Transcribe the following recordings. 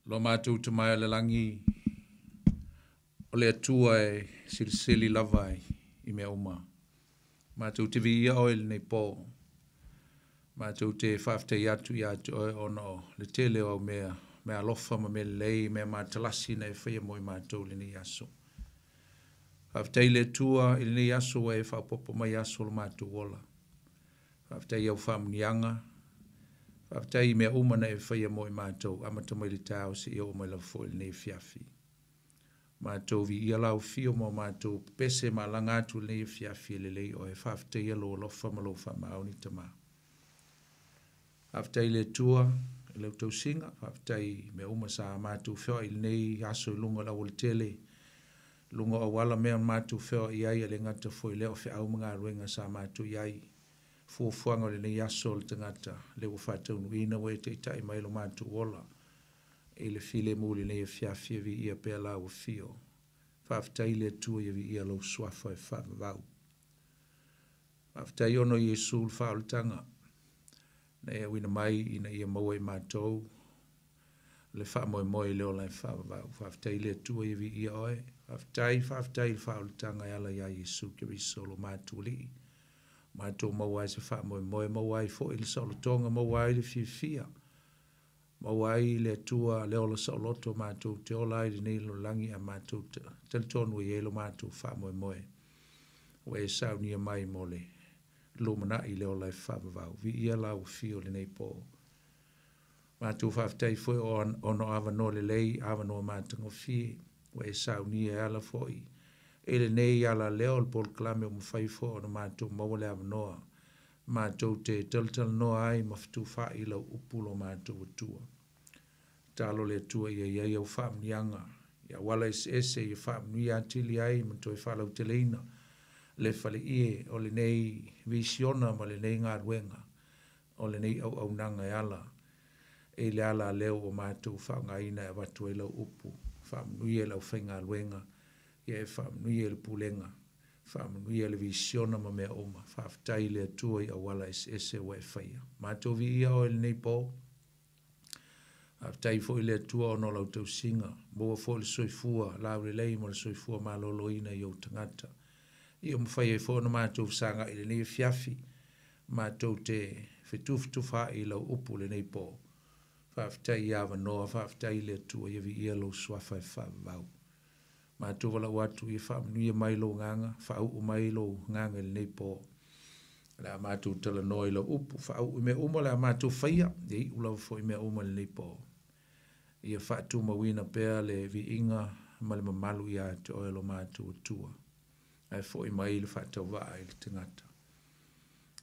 Lo mātou te mai le langi o le atua e silisili lava I mea uma. Mātou te vi ia oil nei pō. Mātou te whaaftei atu I atu oe ono le tele o mea alofa ma me lei mea mātalasi nei whaia moi mātou le nei aso. Whaaftei le tua I le nei aso e whaapopo mai aso le mātou ola. Whaaftei au whamunianga. Whaaftei mea uma nei whaia moi mātou amata mai le tau si o mai la fo le nei fiafi. Mātou vi ia lau fio mo mātou pese ma langa atu le nei fiafi le lei o e whaaftei alo lofa ma lo whamau ni tama. Whaaftei le tua I le tau singa, whaaftei mea uma sa mātou whio I le nei aso I lunga lau le tele. Lunga o wala mea mātou whio I ai le ngata fo I leo whi au mga ruenga sa mātou I ai. Fuafuanga le nei aso le tangata le wa whatau nuina we te itai mai lo mātou ola. E le file muli nei fiafia vi ia pēr la wa fio. Whaaftei le tua ia vi ia lau swafa e whaavau. Whaaftei ono Jesu le whaolitanga. Nei a wina mai ina ia maua I mātou. Le whaamoe leo lai whaavau. Whaaftei le tua ia vi ia oe. Whaaftei le whaolitanga ala ia Jesu Kiriso lo mātou li. Mātou mawai se whaamoe mawai fo I le saolotonga mawai le fia. Mawai le tua leo le saoloto mātou te ola I le nei lo langi a mātou te tonu I elo mātou whaamoe. Wa e sau nia mai mole. Lumana I leo lai whaavau. Vi ia lau fio le nei po. Mātou whaaftei foi ono avano le lei avano mātango fie. Wa e sau nia ala foi. Ele nei ala leo le pol klame o mawhaifo o na mātou mawale avanoa. Mātou te taltal noa ai maftu wha I lau upulo mātou atua. Talo le atua ia au whaamnianga. Ia wala ese ia whaamni atili ai matoi whalau te leina. Le whale ie o le nei visiona ma le nei ngā ruenga. O le nei au nanga e ala. E le ala leo o mātou whaangaina e watu e lau upu. Whaamnui e lau whainga ruenga. Ia e whaamnui e le pulenga. Whaamnui e le visiona ma mea oma. Whaaftai le atua I awala ese wa e whaia. Mātou vi ia o le nei pō. Whaaftai fo I le atua o no lau tau singa. Moa fo le soifua. Lau le lei mo le soifua malolo ina I au tangata. Ia mwhai e fo na mātou sanga I le nei fiafi. Mātou te whetuftufa I lau upu le nei pō. Whaaftai I awa noa. Whaaftai le atua ia vi ia lau swafa e whaavau. Mātou wala watu I whaamnui mai lo nganga, whaau mai lo nganga I nei pō. La mātou tala noa I lo upu, whaau I mea uma la mātou whaia, I ulau fo I mea uma le nei pō. Ia whaatu mawina pēr le vi inga, ma le mamalu ia te oelo mātou atua. Ai fo I mai le whaatau waa I le tingata.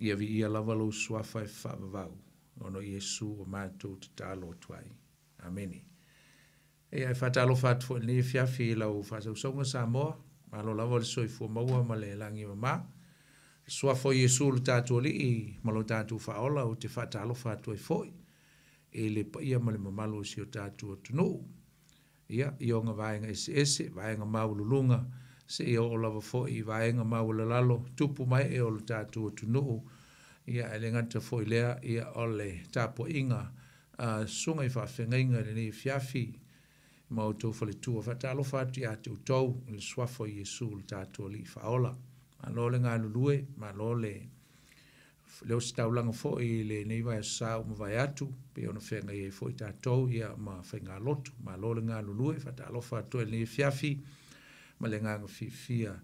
Ia vi ia lava lo swafa e whaavau, ono Jesu o mātou te tālo tuai. Ameni. E ai whatalo whatu fo ni fiafi I lau whatau songa Samoa, ma lo lava le soifua maua ma le langi mama. Sua fo Jesu le tātua li I ma lo tātua whaola o te whatalo whatu ai foi. E le pa ia ma le mamalo si o tātua tunu. Ia, I o ngā vaenga ese, vaenga maululunga, se I o lava fo I vaenga maulalalo, tupu mai e o le tātua tunu. Ia, ele ngata fo I lea, ia o le tāpua inga, sunga I whawhengainga le ni fiafi, ma o tau whale tua whatalo whatu I ate utau le swafo Jesu le tātua li whaola. Ma lo le ngā lulue, ma lo le leo staulanga fo I le neiwa e sao ma vai atu, pe ona whenga I fo I tātou ia ma whenga lotu, ma lo le ngā lulue whatalo whatu e le fiafi, ma le ngā fia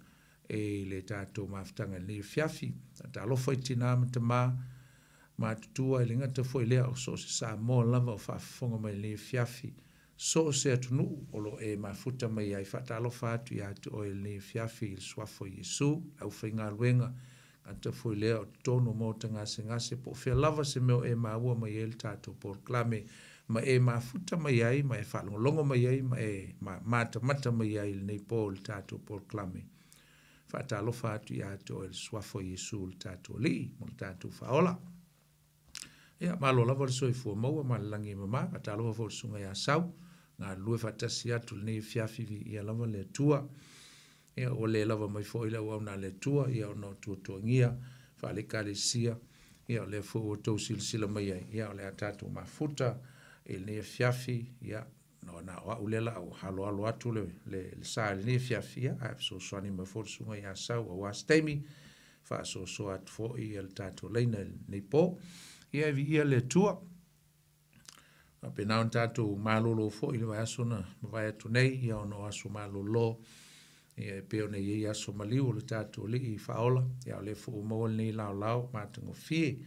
e le tātou mawhtanga le fiafi, whatalo whai tina mata ma tutua e le ngata fo I lea o so se sa mo lava o whafonga mai le fiafi, so se atunu o lo e mafuta mai ai whatalo whatu I atu o le fiafi il swafo Jesu, au whainga luenga, anta fo I lea o tono mo ta ngase po whea lava se meo e maua mai e le tātou por klame, ma e mafuta mai ai, ma e whalongolongo mai ai, ma e mata mai ai le nei po le tātou por klame. Whatalo whatu I atu o le swafo Jesu le tātou li, mo le tātou whaola. Ia, malo lava le soifua maua, ma le langi mama, whatalo wafo le sunga ia sau, ngā lue whatasi atu le nei fiafi vi ia lava le tua. Ia o le lava mai fo I lau au na le tua, ia o no tua ngia, whale kare sia, ia o le fo o tau sila mai ai, ia o le atatu mafuta, e le nei fiafi, ia no na wa ulela o halo atu le sa le fiafia a so swani ma fo sunga ya sa wa stemi fa so at fo I el tato leina nei po ia vi le tua a pena un tato malolo fo I le va sona vai tu nei ia no asu malolo ia pe ona ia asu maliu le tato le I faola ia le fo mo nei lao matango fi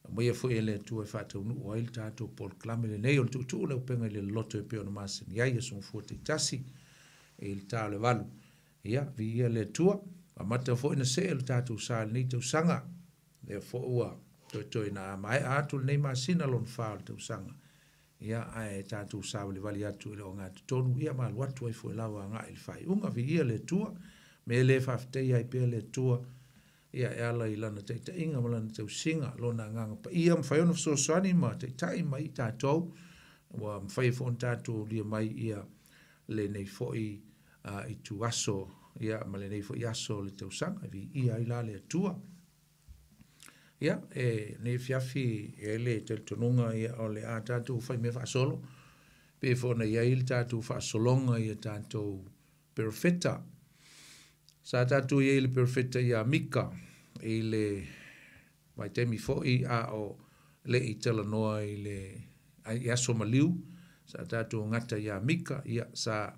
mo ia fo ele tua fa tu no oil tato pol klamele nei o tu le Upega ile Loloto pe ona masin ia ia so fo te tasi il tale valu ia vi le tua a mata fo ina se el tato sa ni tu sanga le fo ua to ina mai atu nei masina lon fa tu sanga ia ai tato sa le vali atu le onga tonu ia ma watu ai fo lawa nga il fai unga vi le tua me le fa te ai pe le tua ia ala I lana te inga malana te singa lona nganga pa ia mfai ono so swani ma te tai mai tatou wa mfai fo tatou lia mai ia le nei fo I tu aso ia ma le nei fo aso le te usanga vi ia ila le tua ia nei fiafi le te tonunga ia o le a tatou fai me fa solo pe fo na ia il tatou fa solonga ia tatou perfetta sa tatou ia il perfetta ia mika ile mai temi fo a o le I tala noa I le ia somaliu sa tatou ngata ia mika ia sa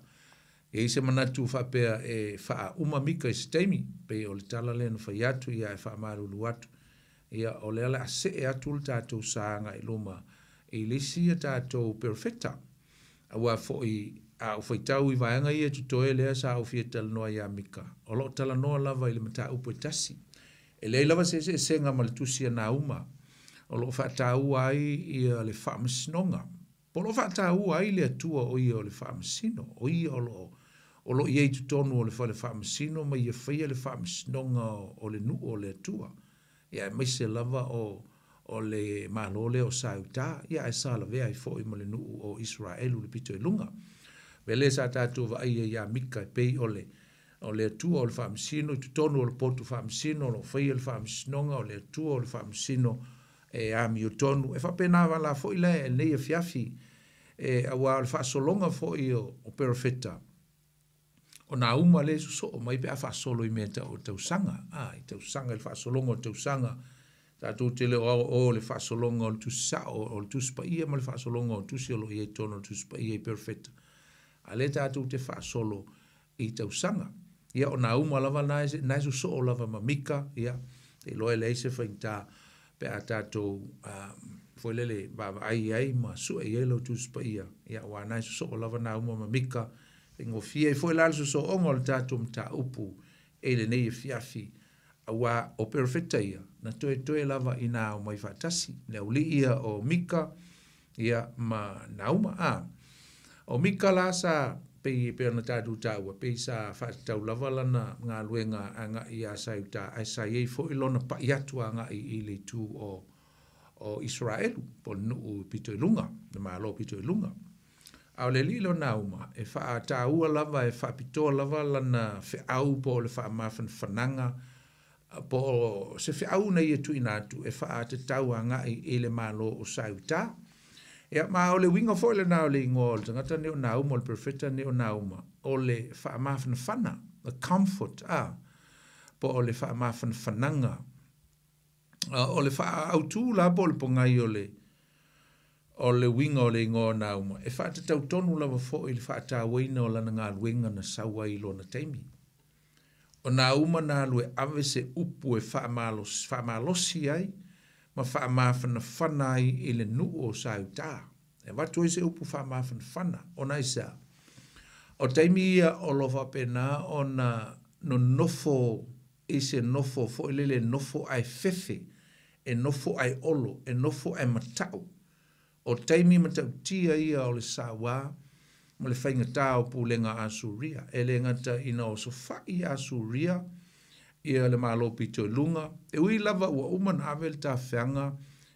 se manatu fa pe fa uma mika stemi pe o le tala le no fa yatu ia fa marulu atu ia o le ala se atu tatou sanga I luma I lisi tatou perfecta awa fo a foi tau I vaanga ia tutoe lea sa au fia tala noa ia mika o lo tala noa lava I le mata upo tasi le lava se senga ma le tusia na uma o lo fa tau ai ia le fa masnonga po lo fa tau ai le atua o ia o le fa masino o ia o lo ia tu tonu o le fa masino ma ia fia le fa masnonga o le nu o le atua ia mai se lava o le malole o sauta ia sa la vea I fo I mo le nu o Israel le pito I lunga vele sa tatu va ia mika pe o le atua o le fa masino tu tonu o le potu fa masino o fia le fa masnonga o le atua o le fa masino ami o tonu fa pena va la fo ile nei fiafi awa le fa solonga fo o perfetta o na uma le so mai pe fa solo I meta o te usanga I te usanga le fa solonga o te usanga tatou te le o le fa solonga o le tu sa o le tu spa ia ma le fa solonga o tu se lo ia tono tu spa ia perfetta ale tatou te fa solo I te usanga ia o na uma lava na so o lava mamika ia te loe le se fainta pe a tatou foi lele ba ai ma su e lo tu spa ia wa na so o lava na uma mamika ngo fie foi la so o ngol tatou mta upu ele nei fiafi awa o perfecta ia na toe lava ina o mai fatasi le uli ia o mika ia ma nauma o mika la sa pe na tatou taua pe sa fatau lava lana nga luenga anga ia sa uta ai sa ye foi lona pa iatu anga I le tu o Israel po no pito lunga na malo pito lunga au le lilo nauma fa taua lava fa pito lava lana fe au po le fa mafan fananga po se fe au na ye tu inatu fa te tau anga I le malo o sauta ma o le winga fo le na le ngol ngata ne na mo le perfecta ne na o le fa mafan fana the comfort po o le fa mafan fananga o le fa au tu la bol pongai o le winga o le ngo na fa te tau tonu la fo I fa ta wina o la nga winga na sawa I lo na taimi o na na lue ave se upu fa malosi ai ma fa mafana fana I le nu o sauta watu se upu fa mafana fana ona isa o taimi o lo fa pena ona no nofo ise nofo fo le nofo ai fefe nofo ai olo nofo ai matau o taimi matau tia ia o le sawa mo le fainga tau pulenga asuria ele ngata ina o sofa I asuria ia le malo pito lunga ui lava ua uman avel ta feanga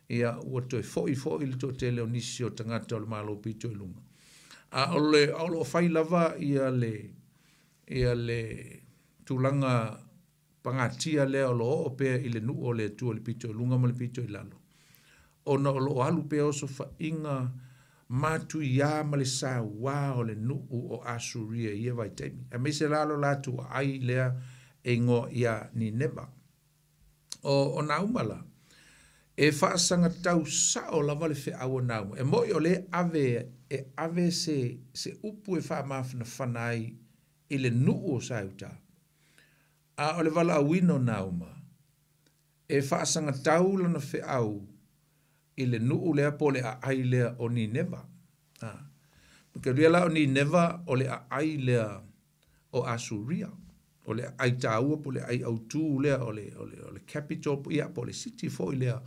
ia ua toi foi le to tele onisi o tangata o le malo pito lunga o lo fai lava ia le tulanga pangatia le o lo o pe I le nu o le tu o le pito lunga mo le pito lalo ona o lo alu pe o sofa inga matu ia ma le sa wā o le nuu o Asuria ia vai teimi. E me se lalo latu ai lea e ngo ia Nineva. O naumala, e whaasanga tau sa o lava le whi awa nauma. E moi o le ave se upu e wha mawhana whanai i le nuu o sauta. A o le wala awino nauma, e whaasanga tau lana whi au i le nuu lea po le ai lea o Nineva. Porque ria o Nineva o le ai lea o Asuria. O le ai taua po le ai autu lea o le capital ia po le city fo lea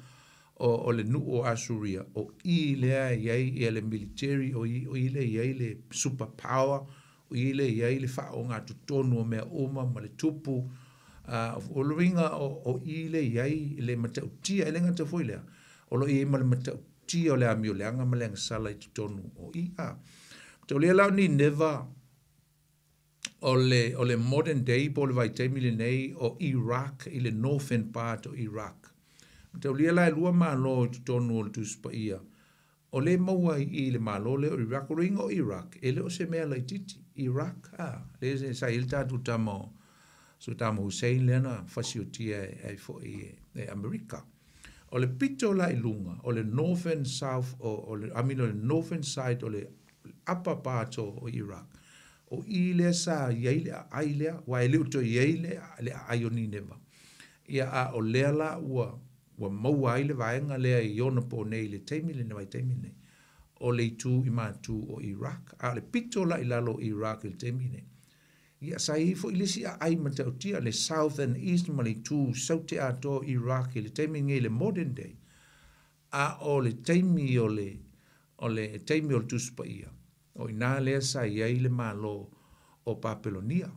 o le nuu o Asuria. O i lea iai i le military o i le iai le superpower o i le iai le wha o ngā tutonu o mea oma ma le tupu o le ringa o i le iai le matautia e le ngata fo lea. O lo i ma le matautia o le amio le anga ma le sala i tutonu o i a. Tau lea lau Nineva o le modern day po le vaitemi le nei o Iraq i le northern part o Iraq. Tau lia lai lua malo i tutonu o le tuspa ia. O le maua i le malo le o Iraq o ringa o Iraq. E le o se mea lai titi. Iraq, le se sa ilta tu tamo so tamo Hussein lena fasiotia e fo e Amerika. O le pito la ilunga, o le northern south, o le northern side o le upper part o Iraq. O i le sa iaile a ailea, wa ele uto iaile le ai o Nineva. Ia a o lea la ua maua aile vaenga lea i ona po nei le teimile na vai teimile. O le tu i mātu o Iraq. A le pito la i lalo Iraq il teimile. Ia sa i fo ilisi a ai matautia le south and east ma le tu saute ato Iraq le teimile le modern day. A o le teimi o le teimi o le tuspa ia. O ina lea sa iai le malo o Papelonia.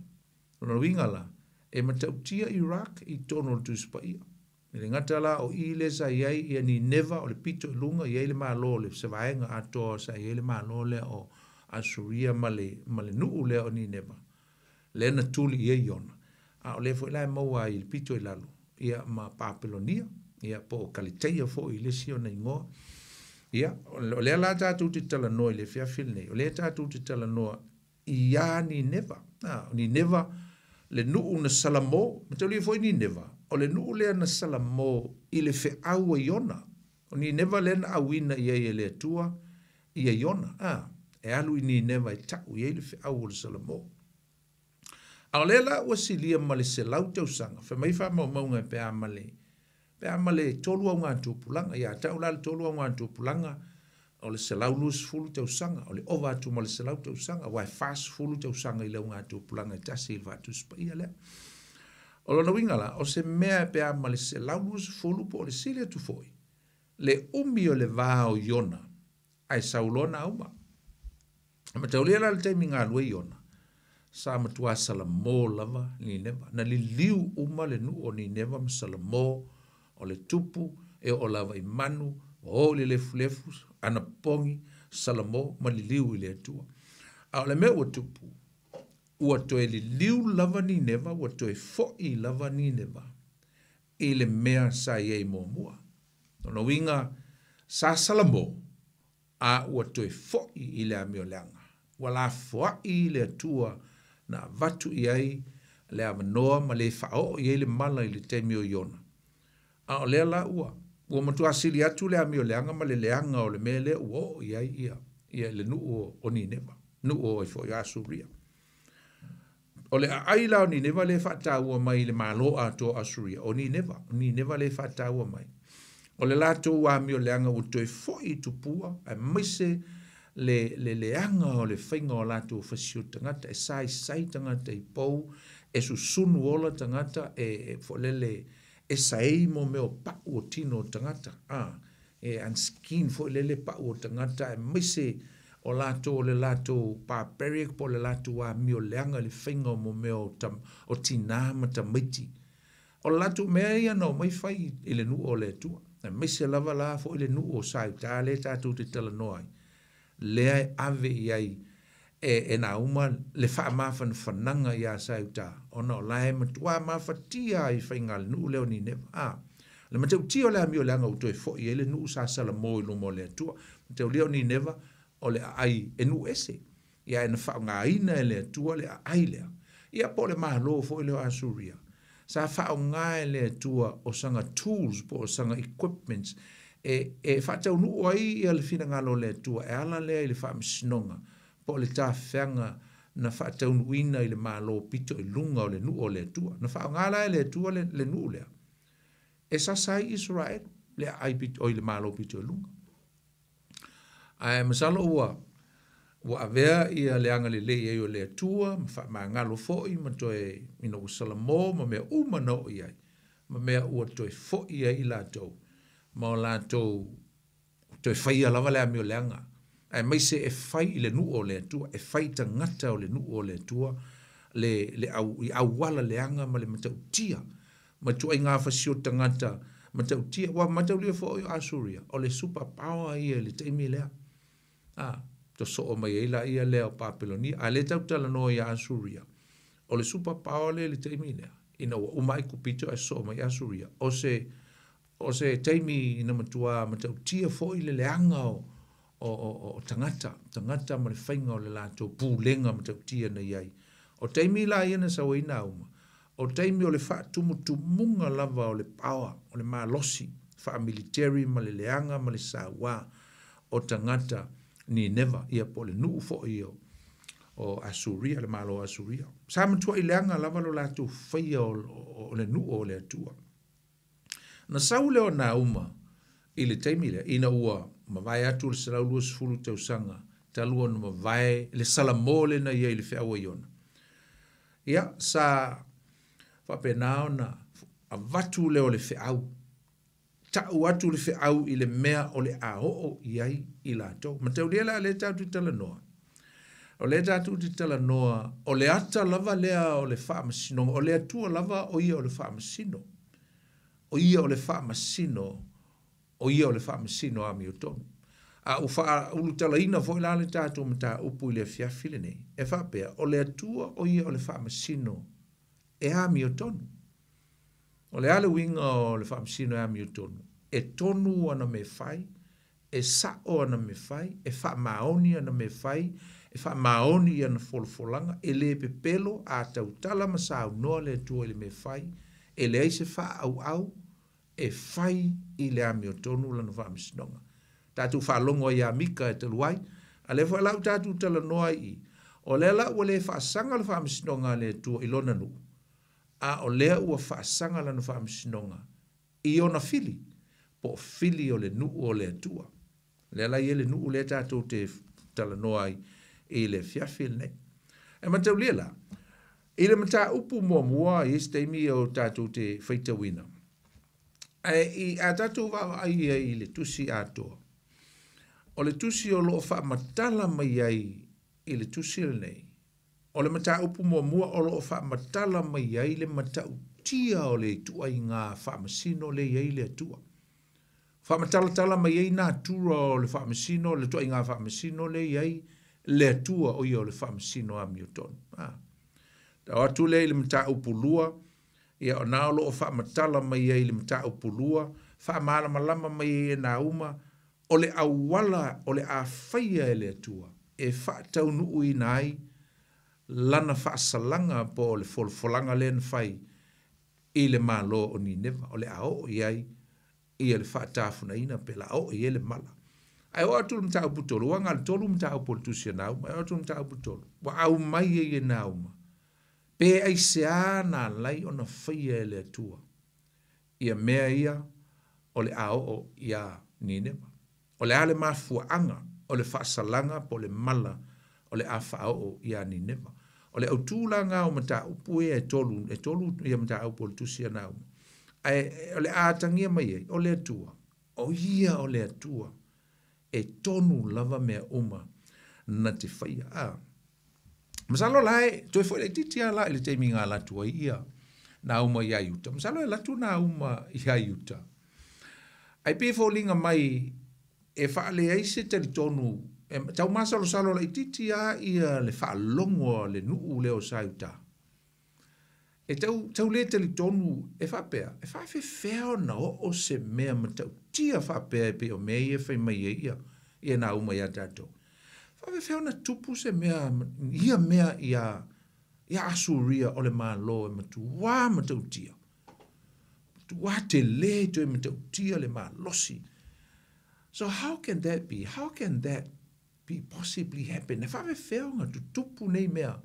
O na wingala, e matautia Iraq i tono le tuspa ia. E le ngata la o i le sa iai ia Nineva o le pito ilunga iai le malo le sevaenga ato sa iai le malo le o Asuria ma le nuu le o Nineva. Le na tuli ia iona. A o le fo ilai maua i le pito ilalo. Ia ma Papelonia, ia po kaliteia fo i le sio na ingoa. Ia, o lea la tātou te tala noa i le whiawhil nei. O lea tātou te tala noa i ia Nineva. Nineva, le nuu na Salamo, matau lia foi Nineva. O le nuu lea na Salamo i le whiaua iona. O Nineva lea na awina i e lea tua i a iona. E alu i Nineva i tau i e le whiaua le Salamo. A o lea la ua silia ma le se lau tausanga. Wha mai wha maunga pe amale. Pe amale tolu au ngā tūpulanga. Ia tau la le tolu au ngā tūpulanga. O le se lau lus fulu tausanga. O le ova atu ma le se lau tausanga. Wai fast fulu tausanga i lau ngā tūpulanga. Tasi il vatu spa ia lea. O lona wingala, o se mea pe amale se lau lus fulu po o le sile atu foi. Le umi o le vāo iona. Ai saulona auma. Ma taulia la le teimi ngā lue iona. Sa matua Salamo lava Nineva. Na li liu uma le nu o Nineva ma Salamo o le tupu e o lava i manu o le lefu ana pongi Salamo ma li liu i le atua. A o le mea ua tupu ua toe li liu lava Nineva ua toe fo'i lava Nineva i le mea sa iei mua. Tono winga sa Salamo a ua toe fo'i i le amio leanga. Ua la fo'i i le atua na vatu iai le amanoa ma le fa'o iai le mala i le teimi o iona. A o lea la ua matua sili atu le amio leanga ma le leanga o le mea lea ua o iai ia le nuu o Nineva. Nuu o i fo i Asuria. O le aila o Nineva le whataua mai le malo ato Asuria. O Nineva le whataua mai. O le lato wa amio leanga u toi fo i tupua a maise le leanga o le whainga o lato fasio tangata e sai tangata i pou e susunu ola tangata e fo lele e sai mo meo pa'u o tino tangata e anskin fo lele pa'u o tangata e maise o le lato barbaric po le lato wa mio leanga le whainga mo meo o tina matamaiti o lato mea ia no mai whai i le nu o le tua e maise lava la fo i le nu o sai ta le tatu te tala noai lea ave iai e na uma le wha mawhan whananga ia sauta. O na o lae matua mawhatia i whainga le nuu leo Nineva. Le matau tio lea mio leanga utoi fo i ele nuu sa Salamo i lumo lea tua. Matau leo Nineva o le ai e nu ese. Ia e na whaongaina e le atua le ai lea. Ia po le mahalo fo le o Asuria. Sa whaonga e le atua o sanga tools po o sanga equipments e whatau nu o ai ia le fina ngalo le atua e ala lea i le whaamisinonga po le ta whianga na whatau nuina i le mahalo pito i lunga o le nu o le atua. Na whaongala e le atua le nu lea. E sa sai Israel le ai pito o i le mahalo pito i lunga. Ai masalo ua avea ia le anga le lei o le atua, ma ngalo foi, ma toe ina usalamo, ma mea umano iai, ma mea ua toe foi i la tau, ma o la tau toe whaia lava le ami o le anga. Ai mai se e whai i le nu o le atua, e whai ta ngata o le nu o le atua, le au wala le anga ma le matau tia, ma tua i ngā whasio ta ngata, matau tia, wa matau lia fo o Asuria, o le super power ia le teimi lea. To so o mai ila ia leo Papelonia, a le tau tala no ia Asuria. O le super power le teimi lea, ina ua umai kupito e so o mai Asuria. O se teimi ina matua matau tia fo i le leanga o tangata ma le whainga o le lato pūlenga matau tia na iai. O teimi la ia na sawa ina uma. O teimi o le wha tumutumunga lava o le power, o le maa losi, wha military ma le leanga ma le sawa o tangata ni never ia po le nuu fo o Asuria, le malo Asuria. Sa matua i leanga lava lo lato whaia o le nuu o le atua. Na sau leo na uma i le teimi le, ina ua mawai atu le sarau lua sifuru tau sanga, talua na mawai le salamole na ia i le whiawa iona. Ia, sa whapenao na avatu leo le whiau, tau atu le whiau i le mea o le aho iai i lato. Ma tau lia le tatu tala noa. O le tatu tala noa, o le ata lava lea o le whaamasino, o le atua lava o ia o le whaamasino. O ia o le whaamasino, o ia o le whaamasino a mi o tonu. A ulu tala ina fo ila le tatu mata upu i le fiafile nei. E whapea, o le atua o ia o le whaamasino e a mi o tonu. O le ale winga o le whaamasino e a mi o tonu. E tonu ana me whai, e sao ana me whai, e wha maoni ana me whai, e wha maoni ana folfolanga, e le pepelo a tau tala masau noa le tua le me whai, e le eise wha au, e whai i le ami o tonu lana wha misinonga. Tātu wha longo i a mika e te luai, a le wha lau tātu tala noa i, o le la ua le wha sanga le wha misinonga le tua i lona nu, a o lea ua wha sanga lana wha misinonga, i ona fili, po fili o le nuu o le atua. Le la i le nuu le tātou te tala noa i le fiafil ne. E matau lia la, i le mata upu mua i steimi o tātou te whaitawina. I a tātou wawa ai i le tusi atoa. O le tusi o loo wha matala mai ai i le tusi le nei. O le mata upu mua o loo wha matala mai ai le matau tia o le tua i ngā wha masino le iai le atua. Whamatala mai ei nā tura o le whaamasino, le tua i ngā whaamasino le iai, le atua o ia o le whaamasino a mi o tonu. Tau atu le i le mta upulua, ia o nā o whaamatala mai ei le mta upulua, whaamala malama mai ei nā uma, o le awala, o le awhaia e le atua, e whaatau nuu i nai, lana whaasalanga po o le folfolanga le whai, i le malo o ni newa, o le ao iai, ia le whaatafuna ina pe la o ia le mala. Ai o atu mta uputolu, wanga le tolu mta upolutusia na uma, ai o atu mta uputolu. Wa au mai e na uma. Pe ai sea na lai o na whaia e le atua. Ia mea ia o le ao o ia ninema. O le ale mafua anga, o le whaasalanga po le mala, o le awha o ia ninema. O le autulanga o mta upu e tolu ia mta upolutusia na uma. O le ātangia mai ei, o le atua, o ia o le atua, e tonu lava mea uma na te whaia. Masalo lai, toi fwoi le titia la, ele teimi ngā latua ia, na uma ia iuta. Masalo e latu na uma ia iuta. Ai pe fōlinga mai, e whaale eise te li tonu, tau masalo salo la i titia ia le whaalongo le nuu leo sa iuta. E tau le te li tonu e whapea, e whawhewheo na o se mea ma tau tia whapea e pe o mea ia whai mai ia, ia nā uma ia tātou. Whawe whea na tupu se mea, ia mea ia asuria o le malo e matu wā matautia. Matu wā te le to e matautia le malosi. So how can that be? How can that be possibly happen? E whawe whea ngā tupu nei mea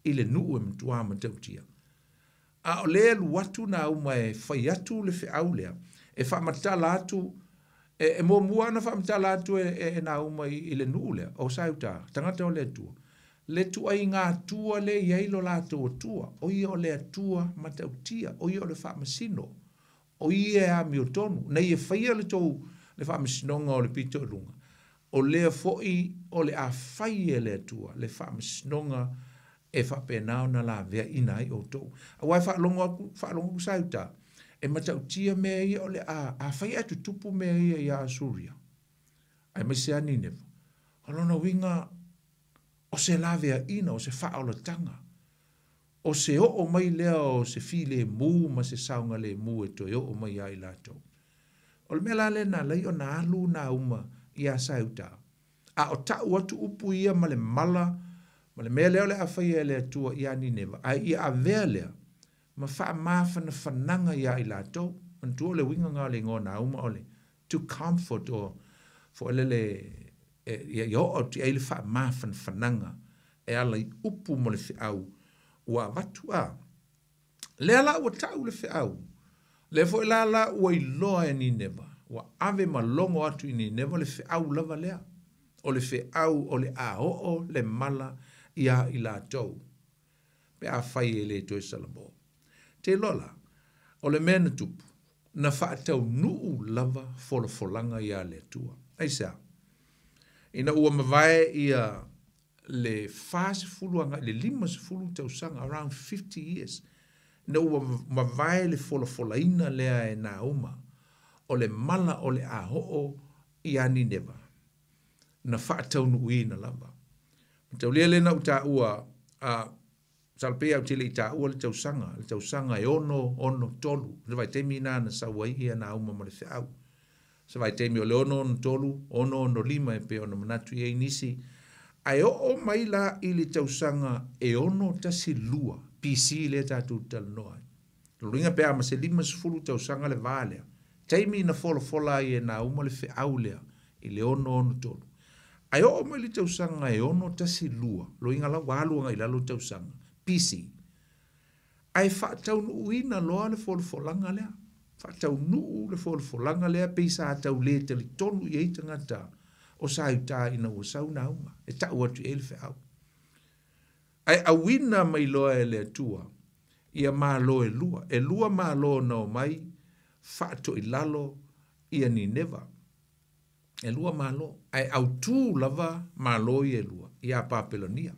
i le nuu e matu wā matautia. A o lea luatu na uma e whai atu le whiau lea. E whamatala atu, e mō mua na whamatala atu e na uma i le nuu lea. O sauta, tangata o lea tua. Le tua i ngā tua le iei lo lato o tua. O ia o lea tua matautia. O ia o le whamasino. O ia e a miotonu. Nei e whaia le tau le whamasinonga o le pito lunga. O lea foi o le a whai e lea tua. Le whamasinonga e whapenao na la vea ina i o tau. A wai whaalongo kusauta. E matautia mea ia o le a whai atu tupu mea ia i a Asuria. Ai maise ani nevo. Alona winga o se la vea ina, o se whaaolatanga. O se o mai lea o se fi le mu, ma se saunga le mu e toi o mai ai lato. O le mea le na lei o na alu na uma i a sauta. A o tau atu upu ia ma le mala, ma le mea leo le a whai e lea tua i a Nineva. Ai ia a vea lea, ma wha mawhana whananga ia i lato. Antua le winga ngā le ngō na uma ole. To comfort o, for le ia o ti ai le wha mawhana whananga. E ala i upu mo le whiau. Ua watu a. Lea la ua tau le whiau. Le fo la ua i loa e Nineva. Ua ave ma longo atu i Nineva le whiau lava lea. O le whiau o le a o le mala ia i lato. Pe a whai e le toi salamo. Te lola, o le mena tupu, na whaatau nuu lava folanga ia le tua. Aisa, ina ua mawai ia le fase fulu anga, le lima se fulu tausanga, around 50 years. Na ua mawai le folaina lea e na uma, o le mala o le aho'o ia Nineva. Na whaatau nuu ina lava. Tau lea lena uta ua salpea o tele i tā ua le tausanga e ono tolu. Se vai temi nā na sawai ia nā uma ma le whiau. Se vai temi o le ono tolu, ono lima e pe ono manatu i nisi. Ai o mai la i le tausanga e ono tasi lua, PC le tātou talanoa. Luinga pe ama se lima sifuru tausanga le vālea. Temi na fola i e nā uma le whiau lea i le ono tolu. Ai o mai le tausanga e ono tasi lua. Luinga la wālua i lalo tausanga. PC. Ai whaatau nuu ina loa le folanga lea. Whaatau nuu le folanga lea peisa atau le te li tonu i eitangata o sa uta ina ua sau na uma. E tau atu e le whiau. Ai awina mai loa e le atua ia mālo e lua. E lua mālo nao mai whaato i lalo ia Nineva. E lua mālo. Ai au tū lava mālo i e lua. Ia Papelonia.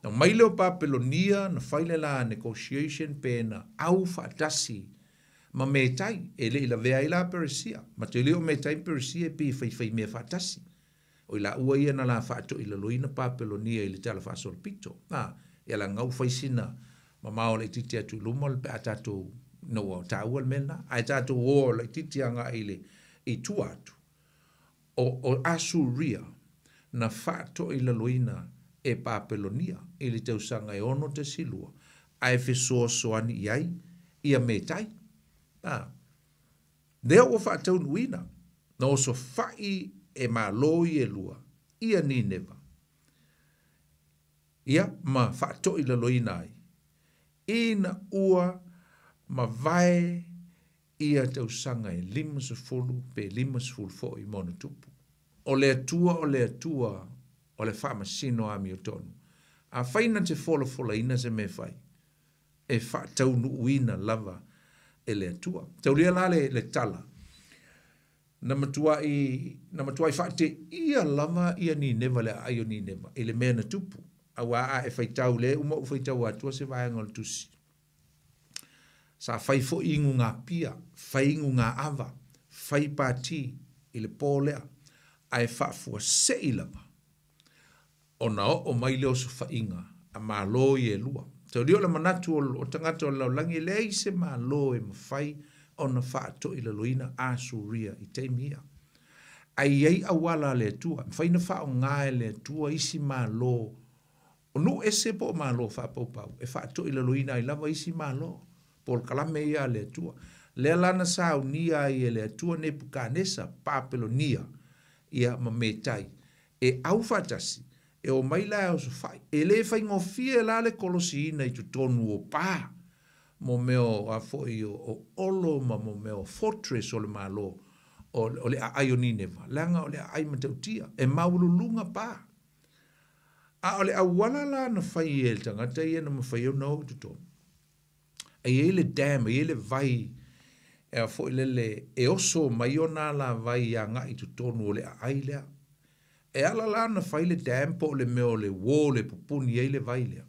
Na mai leo Papelonia na whaile la negotiation pe na au whaatasi ma metai e le ila vea ila Perisia. Ma te leo metai Perisia pe whai mea whaatasi. O ila ua ia na la whaato ila loina Papelonia ili tala whaasol pito. Ia la ngau whaisina ma mao le titi atu lumol pe atato no ta ua mena. Ai tato o le titi anga ili i tu atu. O Asuria na whaato ila loina e Papelonia, ili te usanga e ono te silua, a e whesoa soani iai, ia metai. Nea ua whaatau nuina, na oso whai e māloi e lua, ia Nineva. Ia, ma whaatau ila loina ai. Ina ua ma vai ia te usanga e 5 pe 5 fo i mona tupu. O le atua, o le whamasino a miotonu. A whaina te fola ina se me whai. E whaatau nuuina lava e le atua. Tau lia la le tala. Na matua i whaate ia lava ia Nineva le aio Nineva. E le mea na tupu. A waa e whaitau le, uma u whaitau atua se vai angol tusi. Sa whai fo ingu ngā pia, whai ingu ngā ava, whai pāti i le pōlea. Ai whaafua se i lava. O na o mai leo su whainga a mālo i e lua. Tau rio la manatu o tangata o laulangi le i se mālo e mawhai o na whaato i la loina Asuria i teimia. ai awala le tua faina fa nga le tua isi malo o no ese po malo fa po pau e fa to ile loina I lava isi malo por kalame ia le tua le lana sa unia I le tua ne pukanesa papelonia ia mametai e au fatasi e o maila o so fai e le fai ngofie la le kolosina I tutonu o pa mo meo a foi o olo ma mo meo fortress o le malo o le ai Nineva langa o le ai matautia e maululunga pa a o le awala la na fai e tangata ia na mawhai o nao tuto e le dam e le vai e a foi le e oso mai ona la vai a ngai tutonu o le ai lea e ala la na fai le dam po le meo le wall le pupuni e le vai lea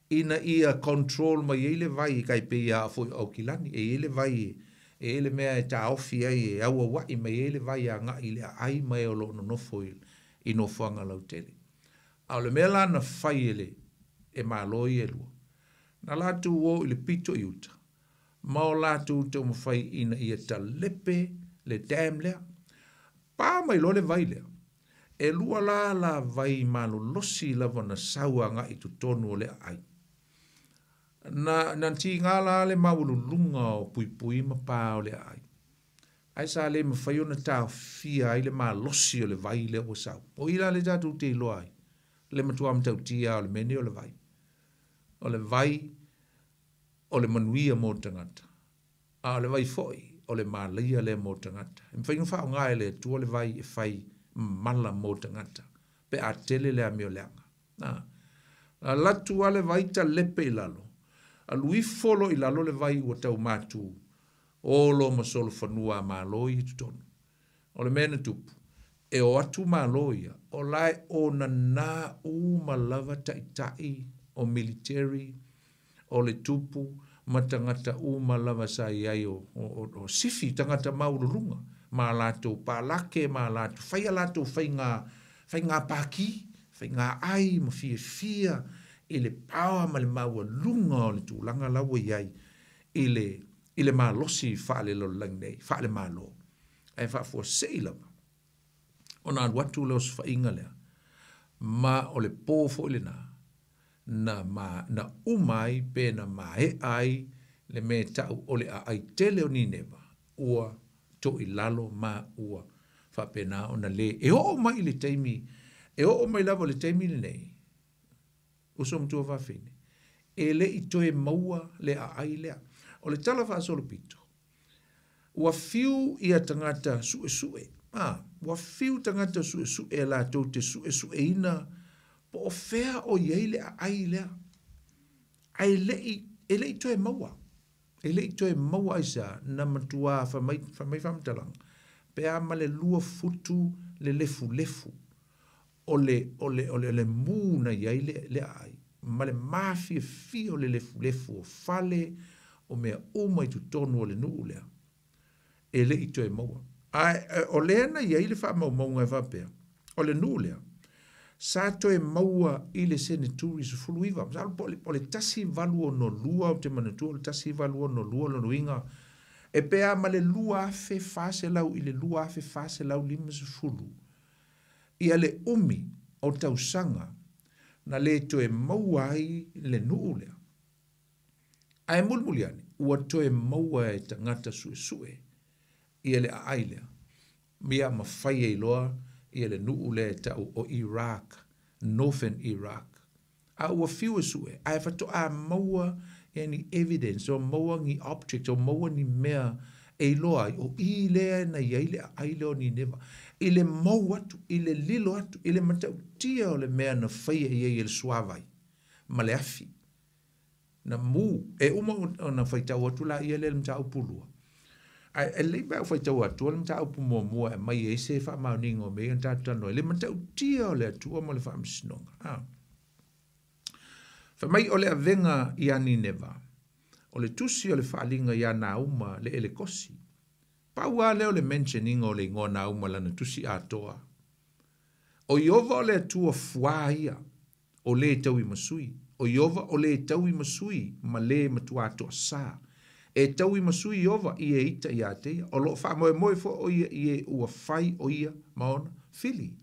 ina ia control mai e le vai kai pe ia foi au kilani e le vai e le mea e ta ofi ai e au wai mai e le vai a ngai le ai mai o lo no foi I no fanga lau tele au le mea la na fai ele e maloi e lua na latu o I le pito iuta ma o latu te o mawhai ina ia ta lepe le dam lea pa mai lo le vai lea e lua la vai malo losi lava na saua ngai tu tonu o le ai na ti ngala le maululunga o pui ma pa o le ai ai sa le mawhai o na tau fia ai le malosi o le vai le o sau o ila le tatu te ilo ai le matua mtau tia o le meni o le vai o le manuia mo tangata a le vai foi o le malaia le mo tangata e mwhai ngawha o ngai le tua le vai e fai mala mo tangata pe a tele le amio leanga a latu ale vai ta lepe I lalo a lui folo I lalo le vai ua tau matu o lo masolo fanua maloi tutonu o le mena tupu e o atu maloia o lai o na u malava tai o military o le tupu matangata u malava sa iai o sifi tangata maururunga ma lato palake ma lato fai lato fai ngā paki fai ngā ai ma fia I le pawa ma le maua lunga o le tūlanga lawa iai I le malosi wha le lo langnei wha le malo ai wha fua seilama o nā watu leo sa inga lea ma o le pōfo I le na umai pe na mae ai le me tau o le ai tele o Nineva ua to I lalo ma ua wha pena o na le e o mai le teimi e o mai lava le teimi le nei uso mtua whawhine e le I toe maua le ai lea o le tala wha solo pito ua fiu ia tangata sue ua fiu tangata sue la tau te sue ina po o fea o iei le ai lea ai e le I toe maua e le I toe maua isa na matua whamai whamtalang pe a ma le lua futu le lefu o le mū na iei le ai ma le mafia fi o le lefu o fale o mea uma I tutonu o le nuu lea e le I toe maua o lea na iei le wha maunga e whapea o le nuu lea sa toe maua I le senaturi su fulu iwa o le tasi valu o no lua o te manatua o le tasi valu o no lua o no inga e pea ma le lua afe fase lau I le lua afe fase lau lima su fulu ia le umi o tausanga na le toe maua ai le nuu lea ai mulmuliani ua toe maua e tangata sue ia le ai lea mia mawhai e loa ia le nuu le tau o Iraq Northern Iraq a ua fiu sue ai fato a maua any evidence o maua ngi object o maua ni mea e loa o I lea na iai le ai leo Nineva I le mau atu, I le lilo atu, I le matau tia o le mea na whaia I le suavai ma le afi na mu e uma o na whaitau atu la I le mtau pulua e le ba whaitau atu le mtau pumo mua e mai e se wha mauningo me an tatano le matau tia o le atua ma le wha msinonga wha mai o le avenga I a Nineva o le tusi o le whaalinga I a nauma le ele kosi paua leo le mentioning o le ngona uma lana tusi atoa. O iova o le atua fua ia, o le tau I masui. O iova o le tau I masui, ma le matua atoa sa. e tau I masui Iova I e ita I a teia. O lo wha moe fo o ia I e ua whai o ia maona fili.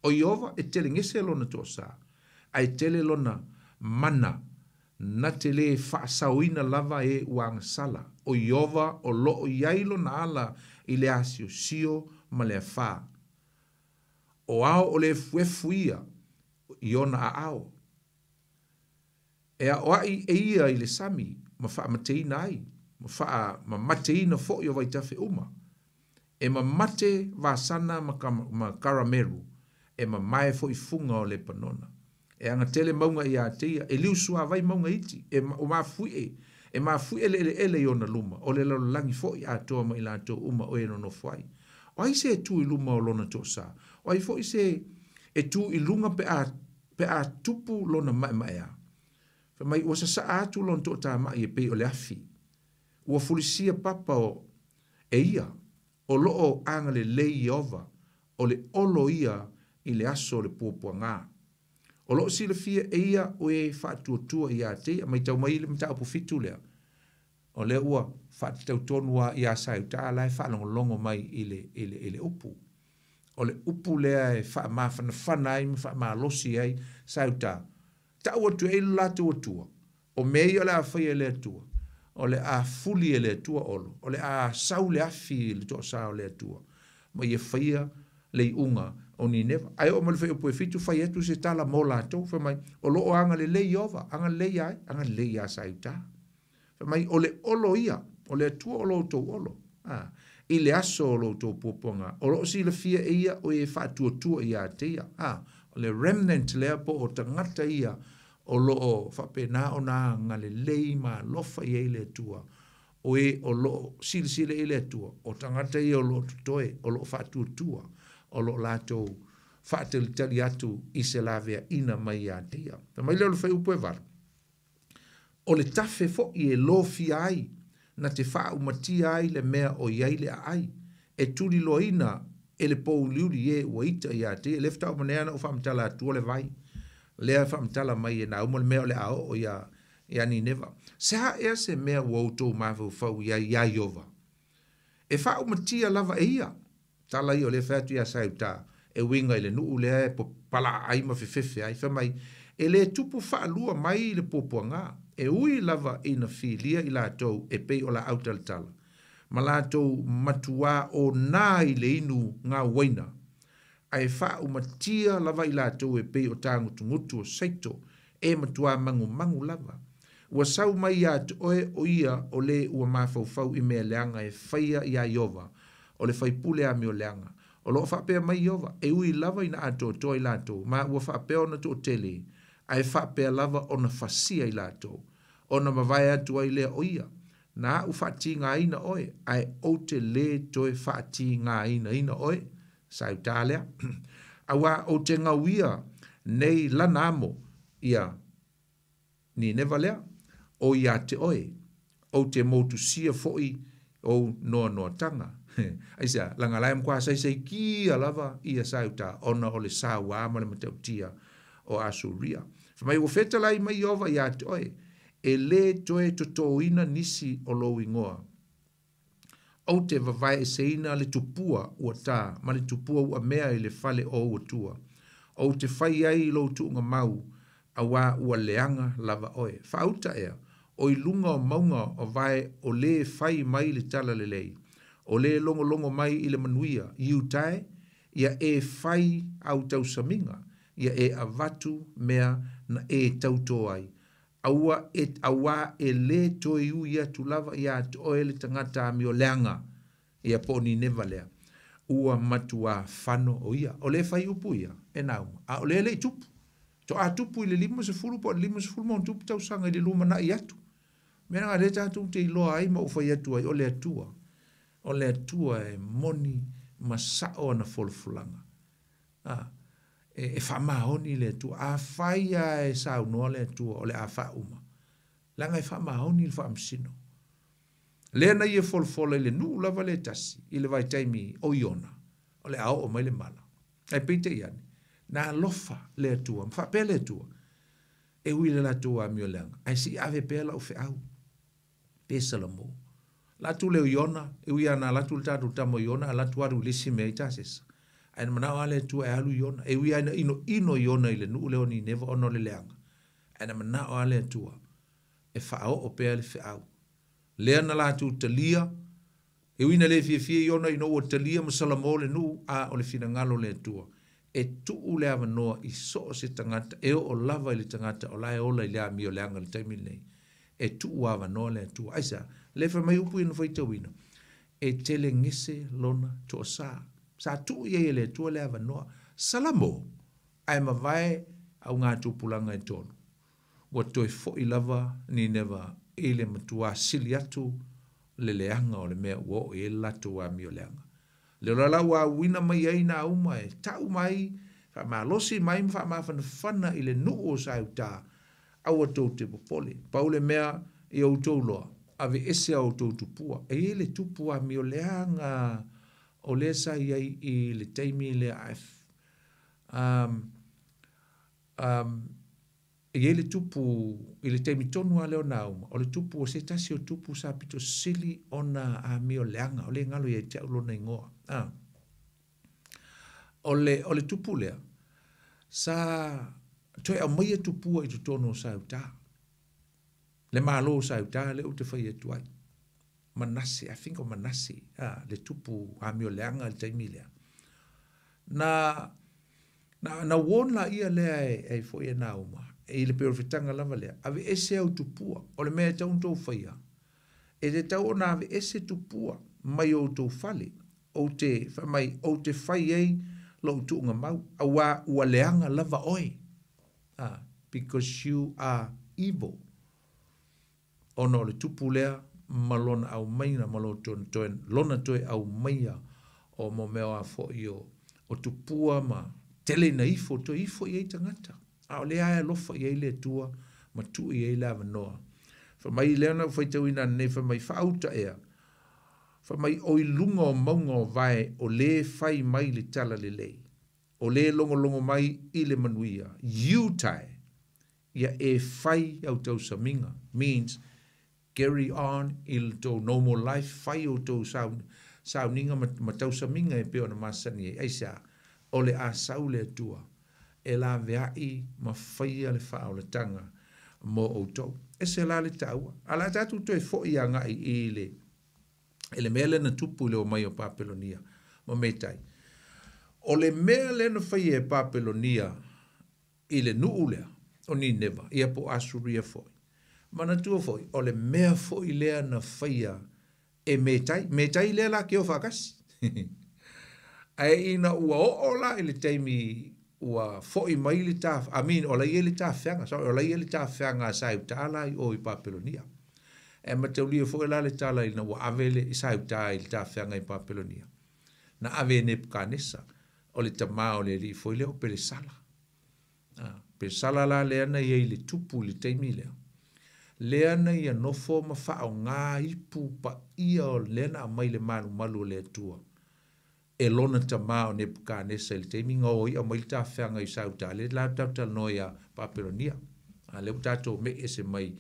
O Iova e tele ngese lona tō sā. Ai tele lona mana na te le whaasauina lava e uanga sala. O Iova o loo iailo na ala I le asio sio ma le wha. O ao o le fuefuia Iona a ao. E a oai e ia I le sami ma wha mateina ai. Ma mateina fo I o waitafe uma. E ma mate vasana ma karameru. E ma mai fo I funga o le panona. E anga tele maunga I a teia. E liu sua vai maunga iti. O ma fui e ma fui ele I ona luma. O le langi fo I a toa ma I la toa uma o e no fuai. O ai se tu I luma o lona toa sa. O ai fo I se e tu I lunga pe a tupu lona mai a. Fa mai o sa atu lona toa ta mai e pe o le afi. Ua fulisia papa o e ia. O loo anga le lei Iova. O le olo ia I le aso le puapua ngā. O loo sila fia e ia o e whātua I a te. Mai tau mai le mta apu fitu lea. O le ua whātau tonua I a sai ta lai whalongolongo mai I le upu. O le upu lea e wha ma losi ai sai ta. Ta ua tu e latu o tua. O mei o le a whaia le tua. O le a fuli e le tua olo. O le a sau le afi le toa sao le tua. Ma ia whaia le unga o ni neva. Ai o ma le whaia poe fitu whaia tu se tala mo la tau. Wha mai o loo anga le lei Iova. Anga le lei ai. Anga le lei a sai ta. Wha mai o le olo ia. O le tua olo tau olo. I le aso olo tau puponga. O loo si le fia e ia o e whātua ia te ia. O le remnant lea po o tangata ia. O loo whapena o nā ngale lei ma lofa I le tua. O e o loo sile I le tua. O tangata I o loo tutoe. O loo whātua. O loo lātou whātalitali atu I se lavea ina mai a tia. Ta mai leo le whai upo e var. O le tafe fo I e lofi ai. Na te wha umatia ai le mea o iai le ai. E turi loina e le pou liuri e ua ita I a tia. Lefta o maneana o whamtala atua le vai. Lea whamtala mai e na umol mea o le ao o ia ni neva. Se ha ea se mea ua utou mawhau whau ia Iova. E wha umatia lava e ia. Tala I o le whatu ia sauta. E winga I le nuu lea e po pala aima whiwhiwhi ai. Whamai e le tupu wha lua mai I le popua ngā. E ui lava I na whilia I la tau e pei o la autalatala. Ma la tau matua o nā I le inu ngā waina. Ai wha umatia lava I la tau e pei o tāngutungutu o saito e matua mangu lava. Ua sau mai a oe o ia o le ua mawhau I mea leanga e whaia I a Iova. O le whaipule a meo leanga. O loo whapea mai Iova. E ui lava I na ato toi la tau. Ma ua whapea ona to tele. Ai whapea lava ona whasia I la tau. Ona mawai atu ai lea o ia. Na u whati ngā ina oe. Ai o te le toi whati ngā ina oe. Sai tālea. Awa o te ngauia. Nei lana amo. Ia. Ni neva lea. O ia te oe. O te motu sia foi. O noa tanga. Aisa. Langa lai mkwa sai kia lava. Ia sai ta. Ona o le sa wama le mateu tia. O asuria. Whamai o feta lai mai Iova ia te oe. E le toe totoina nisi o lo ingoa. O te vavai e seina le tupua ua tā, ma le tupua ua mea I le fale o ua tua. O te whai ai lo tuunga mau, a wā ua leanga lava oe. Whauta ea, o I lunga o maunga o vai o le whai mai le tala le lei. O le longo mai I le manuia, iu tae, ia e whai au tau saminga, ia e avatu mea na e tauto ai. Awa e le toi u ia tu lava ia o ele tangata mi o leanga ia po ni neva lea. Ua matua whano o ia. O le whai upu ia. E nauma. A o le tupu. To a tupu I le 5 po 5 mon tupu tau sanga I le luma na I atu. Mena ngā reta atu te iloa ai ma uwhai atu ai o le atua. O le atua e moni masao na folfulanga. E whamahoni le tua. A whaia e sau noa le tua o le a whauma. Langa e whamahoni le whamsino. Lena I e folfola I le nuu lava le tasi. I le vai taimi o Iona. O le ao o mai le mala. Ai peite iani. Na lofa le tua. Mwhape le tua. E hui le la tua mi o leanga. Ai si ave pela o fe au. Pesa la mo. latu leo iona, ia na latu le tatu tamo iona, latu aru lisi mea itasesa. Aina manao ale tua e alu iona, ia ina ino iona ile nuu leo ni neva ono le leanga. Aina manao ale tua, e whao o pea le whiau. Lea na latu talia, ina le fie iona ino o talia masalamo le nuu, a o le fina ngalo le tua. E tuu le avanoa i so se tangata, o lava ile tangata, o lae ola ile a mio leanga le taimi nei. E tuu avanoa le tua. Aisa, le fa mai upu ino faita wina. E tele ngise lona to sa. Sa tuu ye le tua le avanoa. Salamo, ai mawai au ngā tupulanga e tonu. Wa toi fo i lava ni neva ile matua sili atu le leanga o le mea uo e lato wa mio leanga. Le lala wa wina mai ai na uma e tau mai, fa ma losi mai fa ma fana ile nuu o sa uta au atou te popole. Paule mea i au tau loa, ave ese au tau tupua. E ele tupua mio leanga o le sa iai i le taimi le aif. E ele tupu i le taimi tonu a leo nauma. O le tupu o se tasi o tupu sa pito sili ona a mio leanga. O le ngalo i e te aulona ingoa. O le tupu lea. Sa toi au mai e tupua i tu tonu o sa uta. Le malo o sa uta le ute fai e tuai. Manasi, I think o manasi. Le tupu a mio leanga le taimi lea. Na wona ia lea e foi e nauma. E le perfitanga lava lea. Ave ese au tupua. O le mea tau ntou faia. E te tau ona ave ese tupua. Mai o tau fale. O te fai ei lo utunga mau. Awa ua leanga lava oi. Because you are evil. Ono le tupu lea. Malona au maina malo toen. Lona toe au maia. O mo mea a foi o tupua ma. Tele na ifo to ifo i tangata. O le aia lofa i le tua, ma tu i le avanoa. Fa mai leona fai tau ina ne, fa mai whauta ea. Fa mai oi lunga o maunga o vai, o le fai mai le tala le lei. O le longo mai i le manuia. Yutai, ia e fai au tau saminga. Means, carry on il tau normal life, fai au tau sauninga ma tau saminga e peo na masani e aisa. O le a sau le tua. E la veai ma whaia le whao le tanga mo o tau. E se la le taua. A la tatu toi fo i anga i le mea le na tupu le o mai o Papelonia. Mo metai. O le mea le na whaia e Papelonia i le nuu lea. O ni neva. Ia po asuria foi. Mana tua foi. O le mea foi lea na whaia e metai. Metai lea la ke o whakasi. Ai ina ua o la i le taimi ua foi mai le ta, o la ia le ta whianga, o la ia le ta whianga sa utala i o i Papelonia. E mataulia foi la le tala ina ua avele i sa utala i le ta whianga i Papelonia. Na ave Nepkanesa, o le tamao le li foi le o pele sala. Pele sala la le ana ia i le tupu le taimi lea. Le ana ia nofo ma whao ngā ipu pa ia o le ana mai le malu le tua. E lona tamao Nepkanesa il te minga o ia mai ta whanga i sauta le la tata noia Papelonia. Le utato me ese mai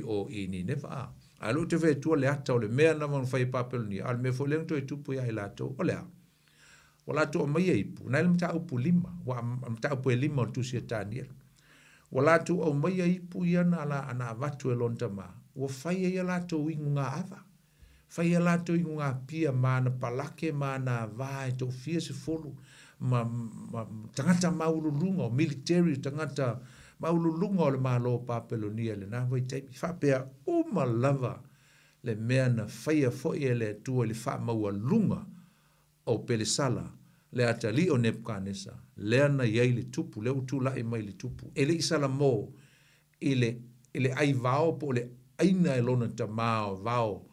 o i ni nefa. A lo te ve tua le ata o le mea na man fai Papelonia. Al me fo le to e tupu ia i lato. O lea. O lato o mai e ipu. Na ile mta upu lima. Wa mta upu e lima o tusi e taniel. O lato o mai e ipu ia na la ana vatu e lonta ma. O fai e lato ingu ngā ava. Fai e lato ingu ngā pia mana palake mana vai to fia se folu ma tangata maululunga o military tangata maululunga o le malo Papelonia le na vai teipi whapea uma lava le mea na fai a foi e le tua le wha maua lunga o Pelesala le atali o Nepkanesa le ana iei le tupu le utu lai mai le tupu e le isala mo ile ai vao po le aina e lona tamao vao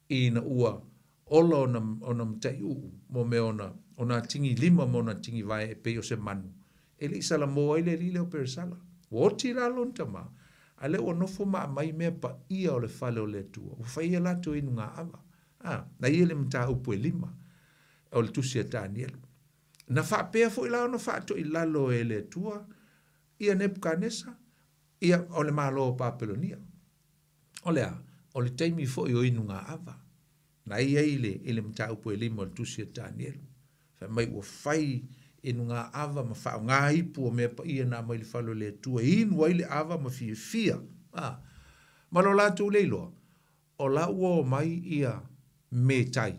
ina ua ola ona mtai uu mo me ona tingi lima mo ona tingi vai e peo se manu. E li sala mo ele li leo Pelesala. Woti la lonta ma. Ale o nofo ma mai mea pa ia o le fale o le tua. O fai la to inu ngā ava. Na ia le mta upu e lima. O le tusi e tanielu. Na wha pea fo ila ona wha to ilalo e le tua. Ia Nepkanesa. Ia o le malo o Papelonia. O lea. O le taimi fo i o inu ngā ava. na ia ile mta upu lima tusi Daniel fa mai ua fai inu ngā ava ma whao ngā ipu o mea pa ia nā mai le whalo le tua inu ai le ava ma fia ma lo lātou leiloa o la ua mai ia me tai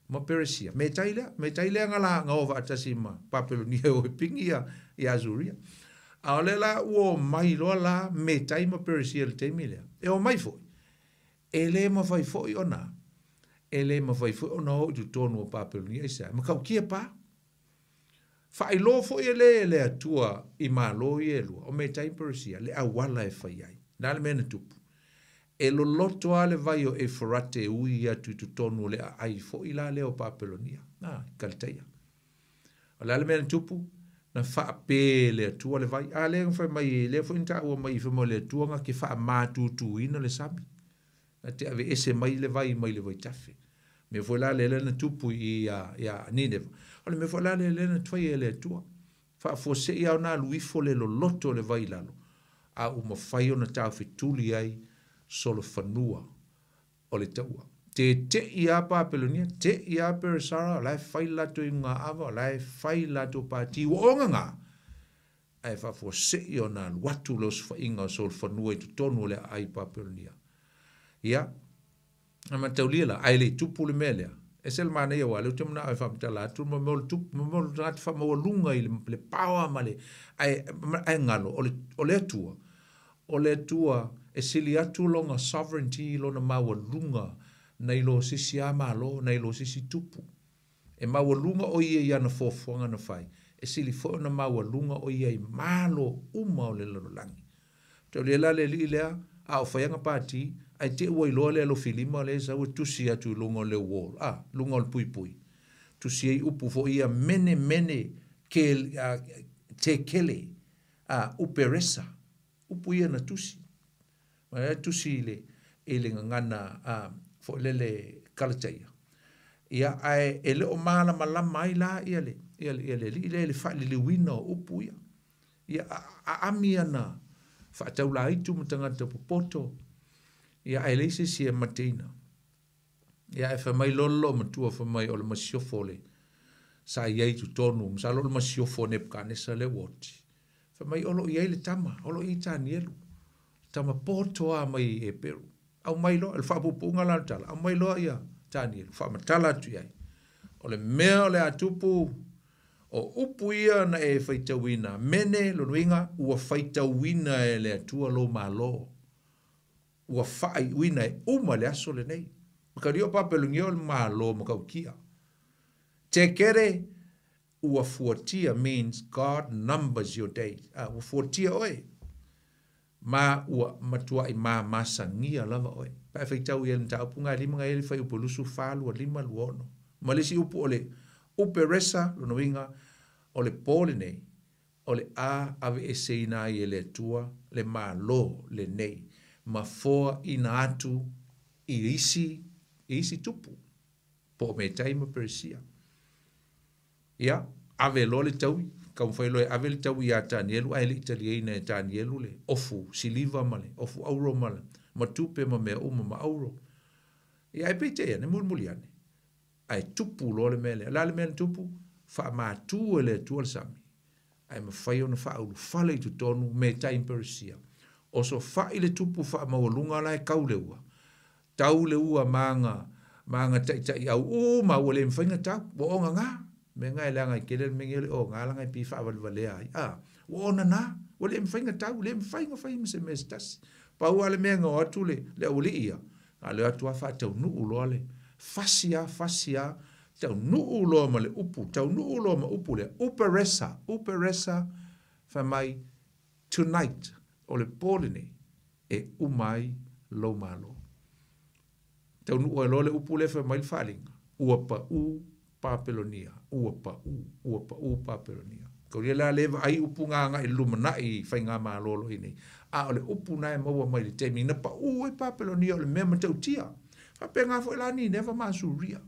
ma Peresia me tai lea ngala ngāova atasi ma Papelonia o pingi ia Azuria a le la ua mai loa la me tai ma Peresia le teimi lea e o mai foi e le ma fai foi ona o tu tonu o Papelonia isa ma kau kia pa fai lo foi le atua i malo i elua o me tai Peresia le awala e fai ai na le mena tupu e Loloto ale vai o e forate ui atu tu tonu le ai foi la le o Papelonia kalteia o le mena tupu na fa pe le atua le vai a le fai mai le foi nta o mai fa mo le atua nga ki fa ma tu ina le sami na te ave ese mai le vai tafe me foi la le na tupu i ya Nineve o le me foi la le na twai le atua fa fo se ia na luifo le Loloto le vai lalo a uma fai ona tau fituli ai solo fanua o le taua te ia Papelonia te ia Peresara la fai lato i ngā ava la fai lato pati o ngā ai fa fo se ia na watu los fa inga solo fanua i tonu le ai Papelonia ia ama taulia ai le tupu le melea e sel mana ia wale utamna ai fa mtala tu mo tupu mo rat fa mo lunga i le pawa male ai ngalo o le tua e sili atu longa sovereignty lona maua lunga nei lo sisi amalo nei lo sisi tupu e maua lunga o ia na fofonga na fai e sili fo na maua lunga o ia i malo uma o le lololangi to le la le lilea a o faianga pati ai te ua ilo le lo filima le sa o tusi atu lunga le wall lunga le pui tusi ai upu fo ia mene ke te kele uperesa upu ia na tusi tusi le ngana fo le kalataia ia ai ele o mala malama ai la ia le fa le wina upu ia amiana fa taula itu mutanga te popoto ia ai le si matina ia e fa mai lolo matua fa mai o le masiofo le sa ia tu tonu sa lo masiofo ne kane sa le woti fa mai olo ia le tama olo i Daniel tama poto a mai e peru au mai lo el fa pupunga la tala au mai lo ia Daniel fa matala tu ai o le mea le atupu o upu ia na e faitawina mene lo nuinga ua faitawina e le atua lo malo ua fai wina e uma le aso le nei makario Papelongia le malo makaukia te kere ua fuatia means God numbers your days ua fuatia oe ma ua matua i masangia lava oe pa faitau ia nta upunga lima ngai fai upolusu falu lima luono malisi upu ole uperesa lo nuinga ole pole nei ole ave eseina i le tua le malo le nei ma foa ina atu i isi tupu po me taima Persia ia ave lo le taui ka fai lo ave le taui a Daniel ai le italiana Daniel le ofu siliva male ofu auro male ma tupe ma me uma ma auro ia e pete ne mulmuliane ai tupu lo le mele la le mele tupu fa ma tu le tu al sami ai ma fai ona fa u fale tu tonu me taima Persia o so fa ile tupu fa ma lunga la kauleua tauleua manga tai au ma wole mfinga ta bo nga me ngai la ngai kele me ngele o nga la ngai pi fa vale ai wo na wole mfinga ta wole mfinga fa imse mestas pa wale me nga atule le ulia ale atu fa ta nu ulole fasia ta nu ulo ma le upu ta nu ulo ma upu le uperesa fa mai tonight ole polini e umai lo malo tau nu o le upu le fa mai falinga ua pa u Papelonia ua pa u Papelonia ko le leva ai upu nga i lumana i fa nga malolo ini ole upu na e maua mai le temi na pa u e Papelonia ole mema tau tia fa pe nga fo la ni neva masuria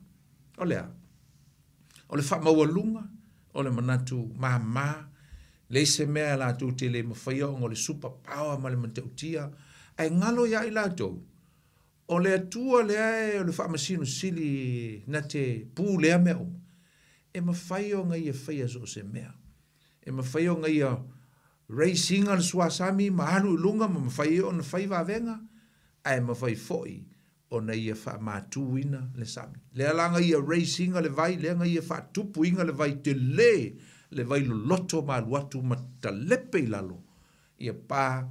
ole fa maua lunga ole manatu mama le se mea la tu te le mawhaia o le super power ma le mantautia ai ngalo ia i lato o le atua le ae o le whaamasino sili na te pū lea mea uma. E mawhai o ngai e whaia so se mea. E mawhai o ngai a racinga le suasami, ma haru i lunga, ma mawhai o na whai wawenga, ai mawhai foi o na ia wha mātuina le sami. Le alanga ia racinga le vai, le anga ia wha tupuinga le vai te le vai loloto ma luatu ma talepe i lalo. Ia pā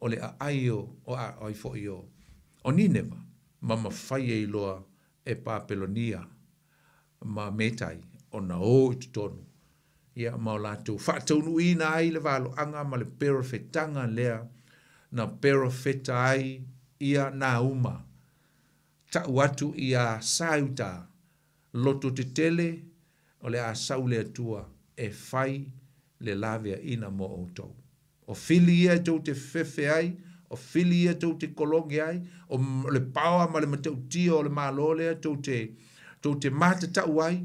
o le aio o ai foi o Nineva, ma mawhai e iloa e pā pelonia ma metai o na o i tutonu. Ia ma o lātou whaataunu i na ai le valo anga ma le pero fetanga lea na pero feta ai ia na uma. Ta watu ia sauta loto te tele o le a saule atua e fai le lavea ina mo o tau. O fili ia tau te fefe ai, o fili ia tau te kolongi ai, o le paua ma le matau tia o le malolea tau te mata tau ai,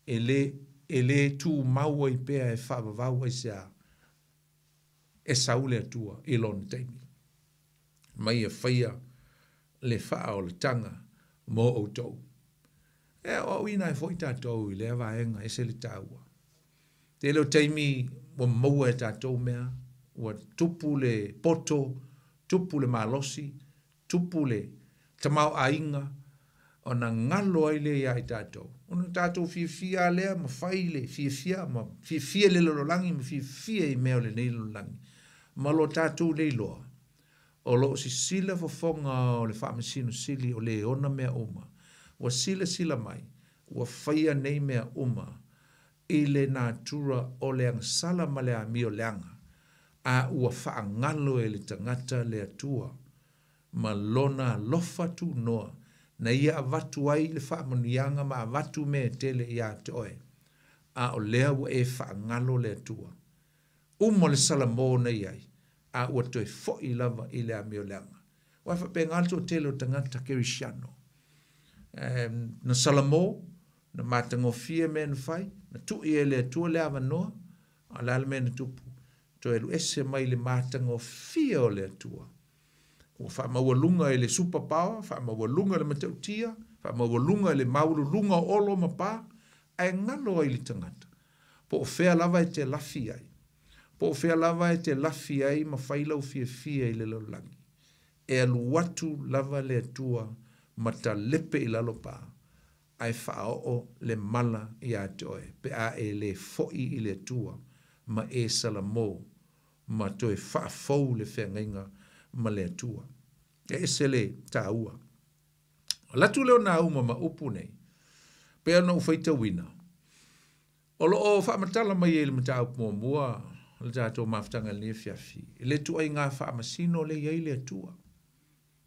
e le tu maua i pea e whaavavau ai sea e saule atua i lona taimi. Mai e whaia le wha o le tanga mo o tau. E o ina e fwoi tātou i le avaenga e se le tāua. Te leo taimi wa maua e tātou mea, wa tupu le poto, tupu le malosi, tupu le tamau ainga, o na ngalo ai le ia i tātou. Ona tātou fia lea ma whaile, fia le lololangi, ma fia i meo le nei lololangi. Ma lo tātou le loa. O lo si sila fofonga o le whaamasino sili o le ona mea uma. Wa sila mai, wa whaia nei mea uma, i le nātura o le angsala ma le amio leanga, a ua whaangalo e le tangata le atua, ma lona lofa tu noa, na ia avatu ai le whaamanianga ma avatu me tele ia toe, a o lea ua e whaangalo le atua. Umo le salamo na iai, a ua toe foi lava i le amio leanga. Wa whapengalto tele o tangata kerisiano. Na salamo, na matangofia me na whai, na tui e le atua le avanoa, a lala me na tupu. To elu ese mai le matangofia o le atua. Ua whaamawalunga e le superpower, whaamawalunga le matautia, whaamawalunga le maululunga olo mapa, ai ngalo ai li tangata. Po o whea lava e te lafi ai. Po o whea lava e te lafi ai ma whailau fia i le laulangi. E alu watu lava le atua ma ta lepe i lalopa. Ai whaao le mala i atoe, pe a e le foi i le atua, ma e salamo, ma toe whaafou le whengainga ma le atua. E ese le tā ua. Latu leo nā uma ma upu nei, pe ana ufaita wina. O lo o whaamatala mai e le mata upu mua, le tātou mawhtanga le fiafi. Le tua i ngā whaamasino le iei le atua.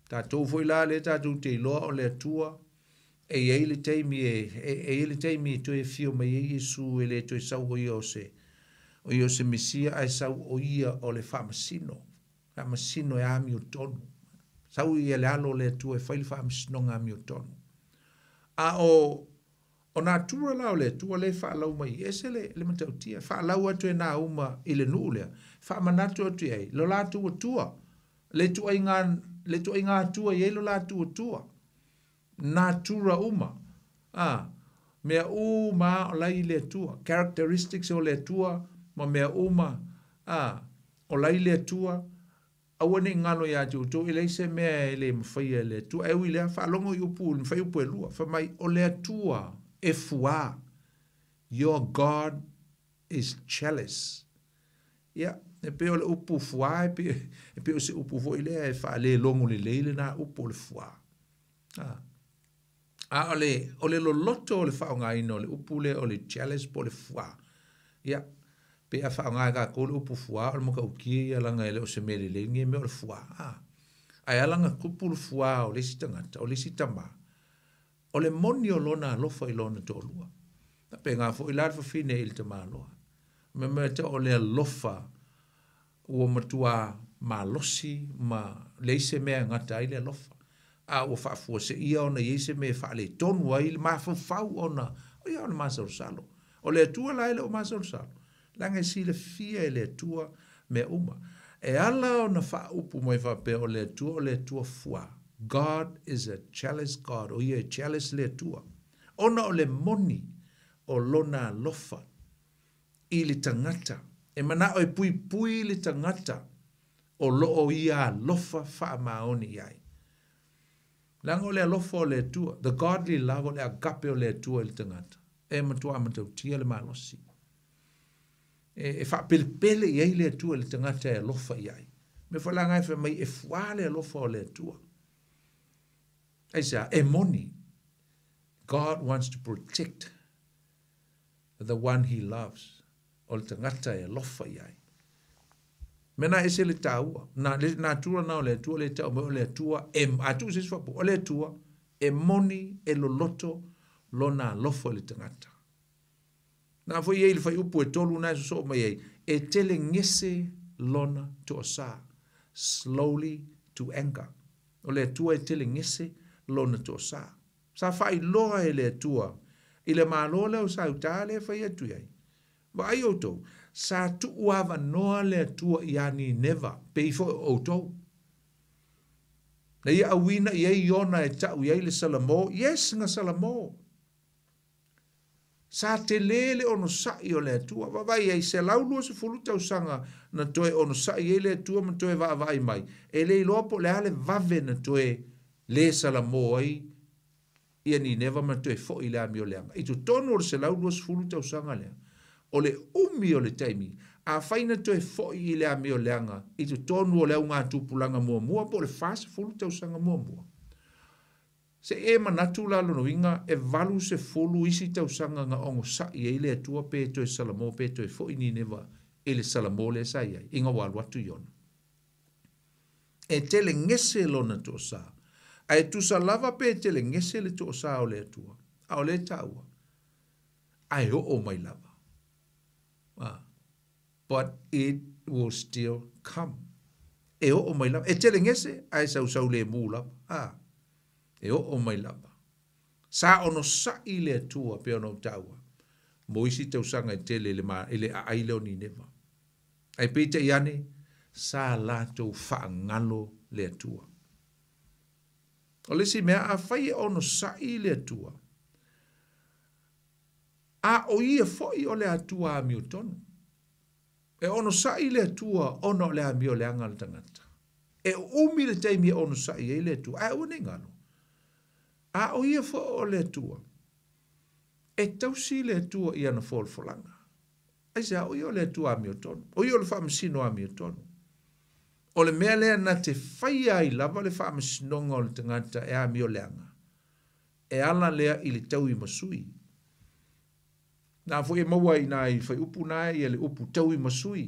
Tātou foi la le tātou te iloa o le atua, e iei le teimi e toe fio mai e Yesu e le toe sau o ia o se Mesia ai sau o ia o le whaamasino. Whaamasino e ami o tonu. Sau ia le alo le atua e whaile whaamasino ngā ami o tonu. A o nā tura lao le atua le whaalau mai, ese le matautia. Whaalau atu e nā uma i le nuu lea. Whaamanatu atu ei, lo lātu o tua. Le tua i ngā tua i e lo lātu o tua. Nā tura uma. Mea uma o lai le atua. Characteristics o le atua, ma mea uma. O lai le atua, awane ngano ya tu i leise mea ele mwhaia le atua. E ui lea whaalongo i upu, mwhai upu e lua. Whamai o le atua, e fua. Your God is jealous. E pe o le upu fua, e pe o se upu fua i lea e wha le longo le leile na upu le fua. O le loloto o le whaonga ino, o le upule o le challenge po le fua. Pe a whaonga ka ko le upu fua, o le moka ukie i alanga ele o se mele le nge me o le fua. Ai alanga kupu le fua o le si tangata, o le si tama. O le moni o lona alofa i lona tolua. Pe ngā fo i ladfa fine il te maloa. Me me te o le alofa ua matua malosi ma leise mea ngata i le alofa. A ua whaafua se ia ona yeise me whaale tonu ai le mawhawhau ona o ia ona masarusalo. O le atua lai le o masarusalo. Langa si le fia e le atua me uma. E ala ona wha upu mai whape o le atua fua. God is a jealous God. O ia jealous le tua. Ona o le moni o lona lofa i le tangata. E mana o pui pui le tangata o loo ia lofa wha maoni iai. Lango le lofa o le tua. The godly love o le agape o le tua i le tangata. E matua matau tia le malosi. E wha pele iai le tua le tangata e lofa iai. Me whalangai wha mai e fua le lofa o le tua. Aisa, e moni. God wants to protect the one he loves. O le tangata e lofa iai. Mena ese le taua. Na tua na o le tua le tau. O le tua e atu se swapu. O le tua e moni e loloto lona lofa le tangata. Na fo iei le fai upu e tolu na so mai ei. E tele ngese lona to sa. Slowly to anger. O le tua e tele ngese lona to sa. Sa fai loa e le tua. I le malo le o sa utale fai atu iei. Wa ai oto. Sa tu uava noa le tua iani neva. Peifo oto. Na ia awina iei iona e tau iei le salamo. Yes nga salamo. Sa te lele ono sai o le tua. Wawai ei se laulua se fulu tau sanga na toe ono sai e le tua ma toe vai mai. E le ilopo le ale vave na toe le salamo ai. Ia ni neva ma toe fo i le ami o leanga. I tu tono o se laulua se fulu tau sanga lea. O le umi o le taimi. A faina toe fo i le ami o leanga. I tu tono o leo ngā tupulanga mua mua. Po le fasa fulu tau sanga mua mua. Se e manatu lalo no inga e valu se fulu isi tau sanga nga ongo sa i e le atua pe to e salamo pe to e fo ini neva e le salamo le sa iai. Inga walu atu iona. E tele ngese lona to sa. A e tu sa lava pe tele ngese le to sa o le atua. A o le taua. A e o mai lava. But it will still come. E o mai lava. E tele ngese a e sau le mu lava. E o mai lava. Sa ono sa i le atua pe ono taua. Mo isi tau sanga e tele ele a aile o ni neva. Ai peita iane, sa la tau whaangalo le atua. O lesi mea a whai ono sa i le atua. A o ia foi o le atua a miu tonu. E ono sa i le atua ono le a miu le angal tangata. E umi le taimi ono sa i le atua. A une ngalo. A o ia fo o le tua. E tausi le tua ia na fol folanga. Ai sa o ia le tua a miotonu. O ia le whaamisino a miotonu. O le mea lea na te whaia i lava le whaamisinonga o le tangata e a mio leanga. E ala lea i le tau i masui. Nā fo e maua i nā i whai upu nā i le upu tau i masui.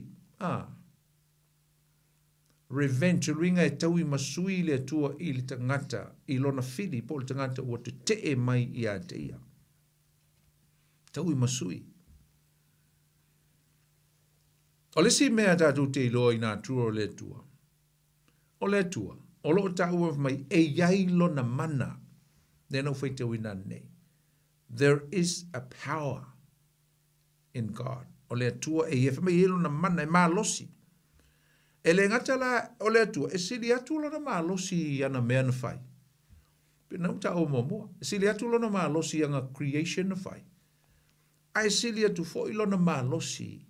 Revenge, ringa e tau i masui le tua i le tangata, i lona fili, po le tangata ua te e mai i a te ia. Tau i masui. O le si mea tātou te iloa i nā tua o le tua. O le tua, o lo ta ua mai e iai lona mana, ne no whai tau i nā nei. There is a power in God. O le tua e ia whamai e lona mana e mā losi. E le ngata la o le atua, e sili atu lona maa losi ana mea na whai. Pina uta o momoa. E sili atu lona maa losi anga creation na whai. A e sili atu fo i lona maa losi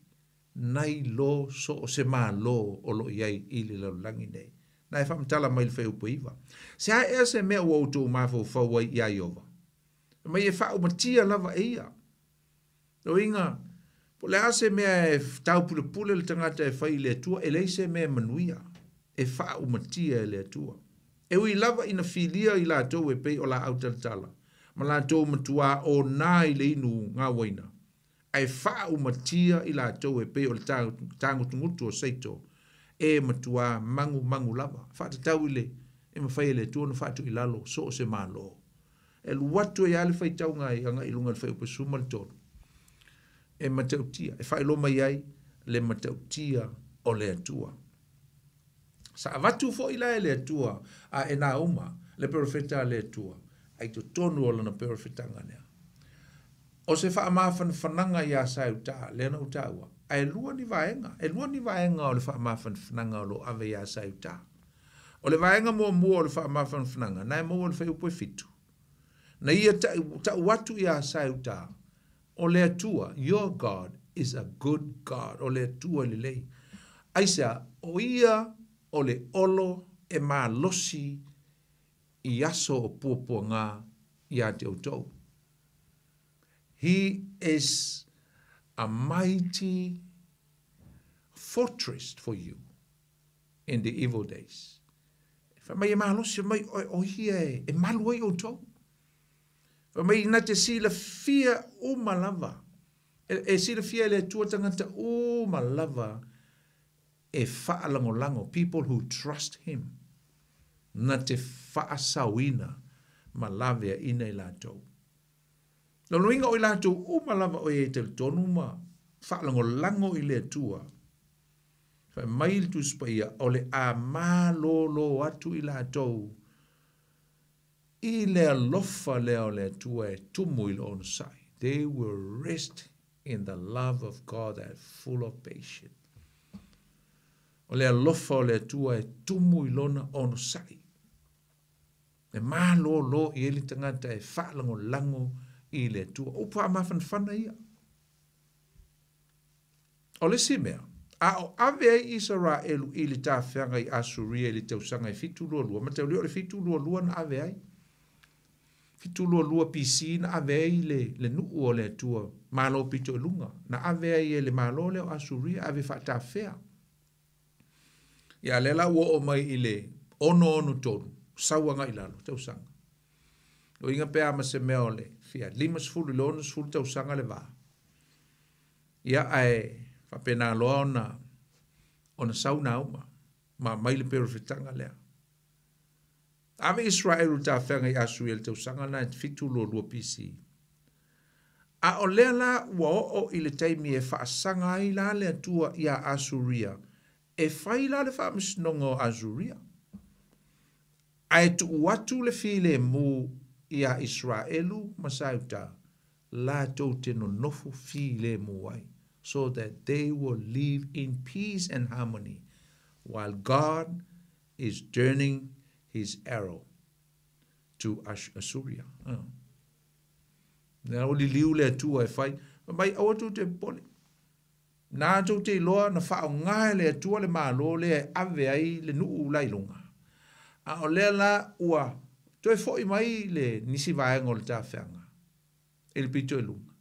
nai lo so o se maa lo o lo iai ili la langi nei. Na e whamtala mai le whai upo iwa. Se a ea se mea ua uto mafo whawai ia iova. Mai e whao matia lava e ia. O inga, po le ase mea e tau pule le tangata e whai le atua, e leise mea manuia, e wha umatia e le atua. E ui lava ina filia i la tau e pei o la autatala, ma la tau matua o nā i le inu ngā waina. E wha umatia i la tau e pei o le tango tungutu o seito, e matua mangu lava. Wha tau i le, e ma whai le atua na whatu i lalo, so o se malo. E luatu e ale whai tau ngai, anga ilunga le whai upasuma le tonu. E matautia, e whai loma iai, le matautia o le atua. Sa avatu fo ila e le atua, a e nā uma, le perofeta le atua, ai to tonu o lana perofeta nganea. O se wha amafan whananga i a sa uta, le ana uta ua, a e lua ni vaenga o le wha amafan whananga o lo ave i a sa uta. O le vaenga mua o le whaamawhanwhananga, nai mua o le whai upo fitu. Na ia ta watu ia sai uta. O le atua, your God is a good God. O le atua le lei. Aisa, o ia o le olo e maa losi I aso o puapua ngā ia te autou. He is a mighty fortress for you in the evil days. Whamai e maa losi, mai o hia e malu ai autou. Whamai na te sila fia o malava. E sila fia le tuatangata o malava e whaalangolango. People who trust him. Na te whaasawina malavea ina I lātou. Lalo inga o I lātou o malava o e te tonu ma whaalangolango I le atua. Whai mail tu spaia o le a mālolo atu I lātou. I le alofa leo le atua e tumu I lo onu sai. They will rest in the love of God that is full of patience. O le alofa o le atua e tumu I lona onu sai. E mālolo I ele tangata e whaalangolango I le atua. O pa mawhanwhana ia. O le simea. A o ave ai Israelu I le tāwhianga I Asuria I le tausanga I fitu lua. Ma tau leo le fitu lua na ave ai. Fitu lua PC na ave ai le nuu o le atua. Malo pito e lunga. Na ave ai le malo leo Asuria ave whaatawhea. Ia lela ua o mai I le ono tonu. Sauanga I lalo, tausanga. O inga pea ma se mea ole. Fia, 5 lono sfulu tausanga le vā. Ia ai, whapena loa ona sauna uma. Ma maile pero fitanga lea. Ame Israelu ta whenga I Asuria tausanga na fitu lua PC. A o lea la ua o I le taimi e whaasanga ai la le atua ia Asuria. E whai la le whaamisnonga o Asuria. Ai tu watu le file mu ia Israelu masauta la to te no nofu file mu ai so that they will live in peace and harmony while God is turning his arrow to Assyria. Na o li liu le tu ai fai mai o tu te pole. Na tu te loa na fa ngai le tu le malo le ave ai le nu lai longa. A o lela ua, toi foi mai le nisi vaenga o le tāwhianga. E le pito e lunga.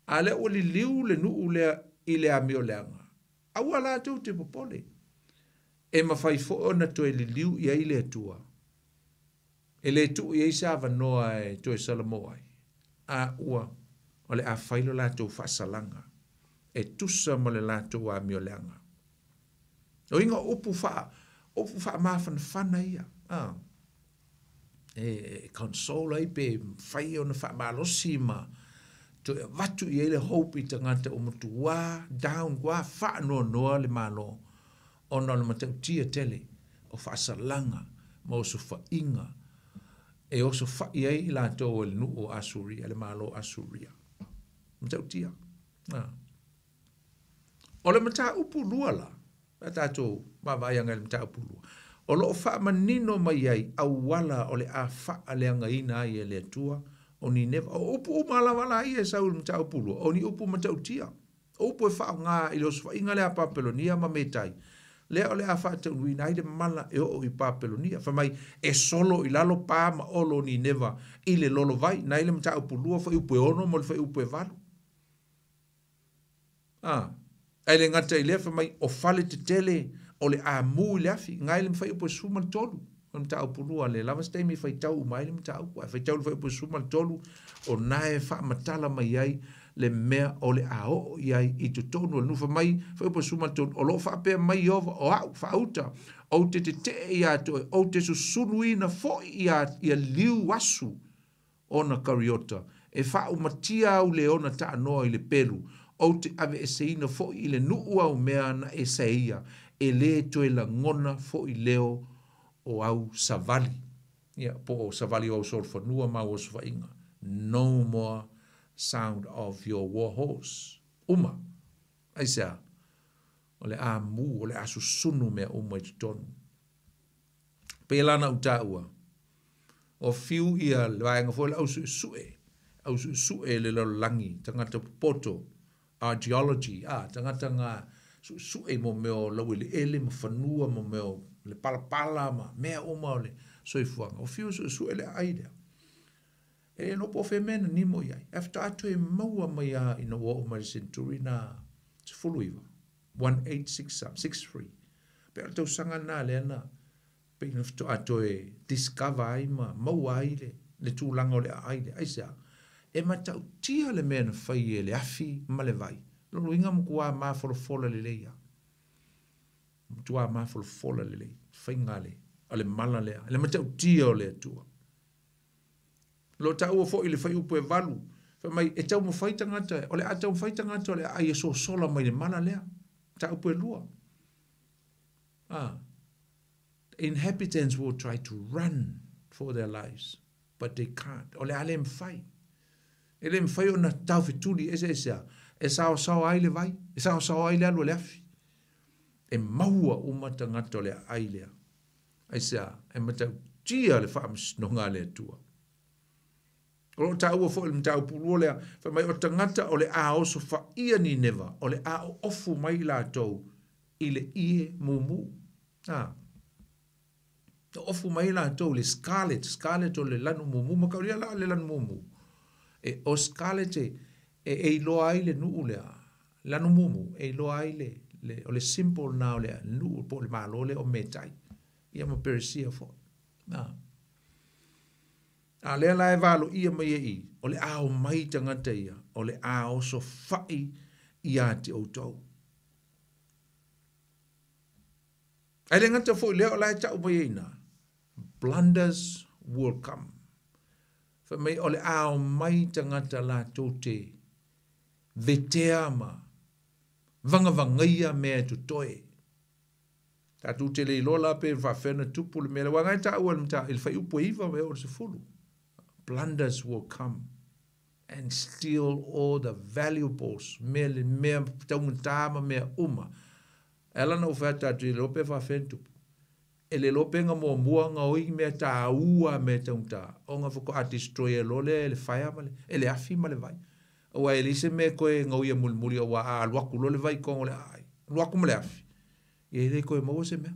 A le o li liu le nuu lea I le amio leanga. A ua la tau te popole. E mawhai fo ona toi li liu I ai le atua. E le tu I eisa avanoa e toi Salamoa. A ua, o le a whailo la tau whaasalanga. E tusa mo le la tau amio leanga. O inga upu wha mawhan whana ia. E console ai pe whai o na wha malosi ma to e watu I ele hope I tangata o mutua down wa wha noa le malo o na le matau tia tele o wha salanga ma o so wha inga e o so wha I la to o le nu o Asuria le malo Asuria matau tia o le mata upu lua la tato mawaianga le mata upu lua o lo wha manino mai ai au wala o le a wha leanga ina ai e le atua o ni neva o upu malawala ai e sau mta upulu o ni upu mta utia o upu e wha ngā I lo swa inga le a papelonia ma metai le o le a wha te unui nai de mala e o I papelonia whamai e solo I lalo pā ma olo ni neva I le lolo vai nai le mta upulua wha upu e ono mo le wha upu e valu ai le ngata I le whamai o fale te tele o le a mu le afi ngai le mwhai upo sumal tolu o mta upulua le lava stemi whai tau umai le mta upu whai tau le whai upo sumal tolu o nae wha matala mai ai le mea o le a o iai I to tonu o nufa mai whai upo sumal tolu o lo wha apea mai ova o au wha auta o te te ia to o te susunuina fo ia liu wasu o na kariota e wha umatia au le ona ta anoa I le pelu o te ave e seina fo I le nuu au mea na e seia e le to e la ngona fo I leo o au savali. Ia, po o savali o sol whanua ma o swainga. No more sound of your war horse. Uma. Aisea. O le a mu, o le asu sunu mea uma I tonu. Pelana utaua. O fiu ia laenga fo au sue le lo langi tangata poto geology tangata nga sue mo meo lawili ele mo fanua mo meo le pala ma mea oma le soifuanga o fiu sue le aida e no po femena ni mo ia after atu e maua mai a ina o mai century na fuluiva 1863 pe to sanga na le na pe no to atu e discover ai ma maua ai le tūlanga o le aile aisa e matau tia le mena fai e le afi ma le vai lo inga mo kua ma fola le leia tua ma fola le lei fai ngale ale mala le matau tia o le tua lo ta o fo ile fai upo e valu fa mai e tau mo fai tangata o le atau fai tangata o le ai so sola mai le mala le ta upo e lua the inhabitants will try to run for their lives but they can't o le ale mfai ele mfai ona tau fituli esa e sao ai le vai e sao ai le alu le afi e maua uma tangata o le ailea aisa e matau tia le faamis no ngā le tua o ta ua fo le mtau pulu le fa mai o tangata o le a oso fa ia ni neva o le a ofu mai la tou ile ie mumu ofu mai la tou le scarlet o le lanu mumu makauria la le lanu mumu e o scarlet e lo ai le nuu le lanu mumu e lo ai le o le simple na o le nuu po le malo le o metai ia ma persia fo a le la valo ia mai e o le a o mai tangata ia o le a o so fai ia te o tau ai le ngata fo le o la ta o mai na blunders will come fa mai o le a o mai tangata la tote veteama vanga me tu toe ta tu te le lola pe fa fena tupu le mele wanga ta o mta il fai upo iva me o se fulu blunders will come and steal all the valuables me taunga me uma ela no fata tu lo pe fa fentu ele lo pe nga mo nga oi me ta ua me taunga o nga foko a destroy lo le fire male ele afi male vai o ele se me ko nga ia mulmuli o a lo ku lo le vai ko le ai lo ku male afi e le ko mo se me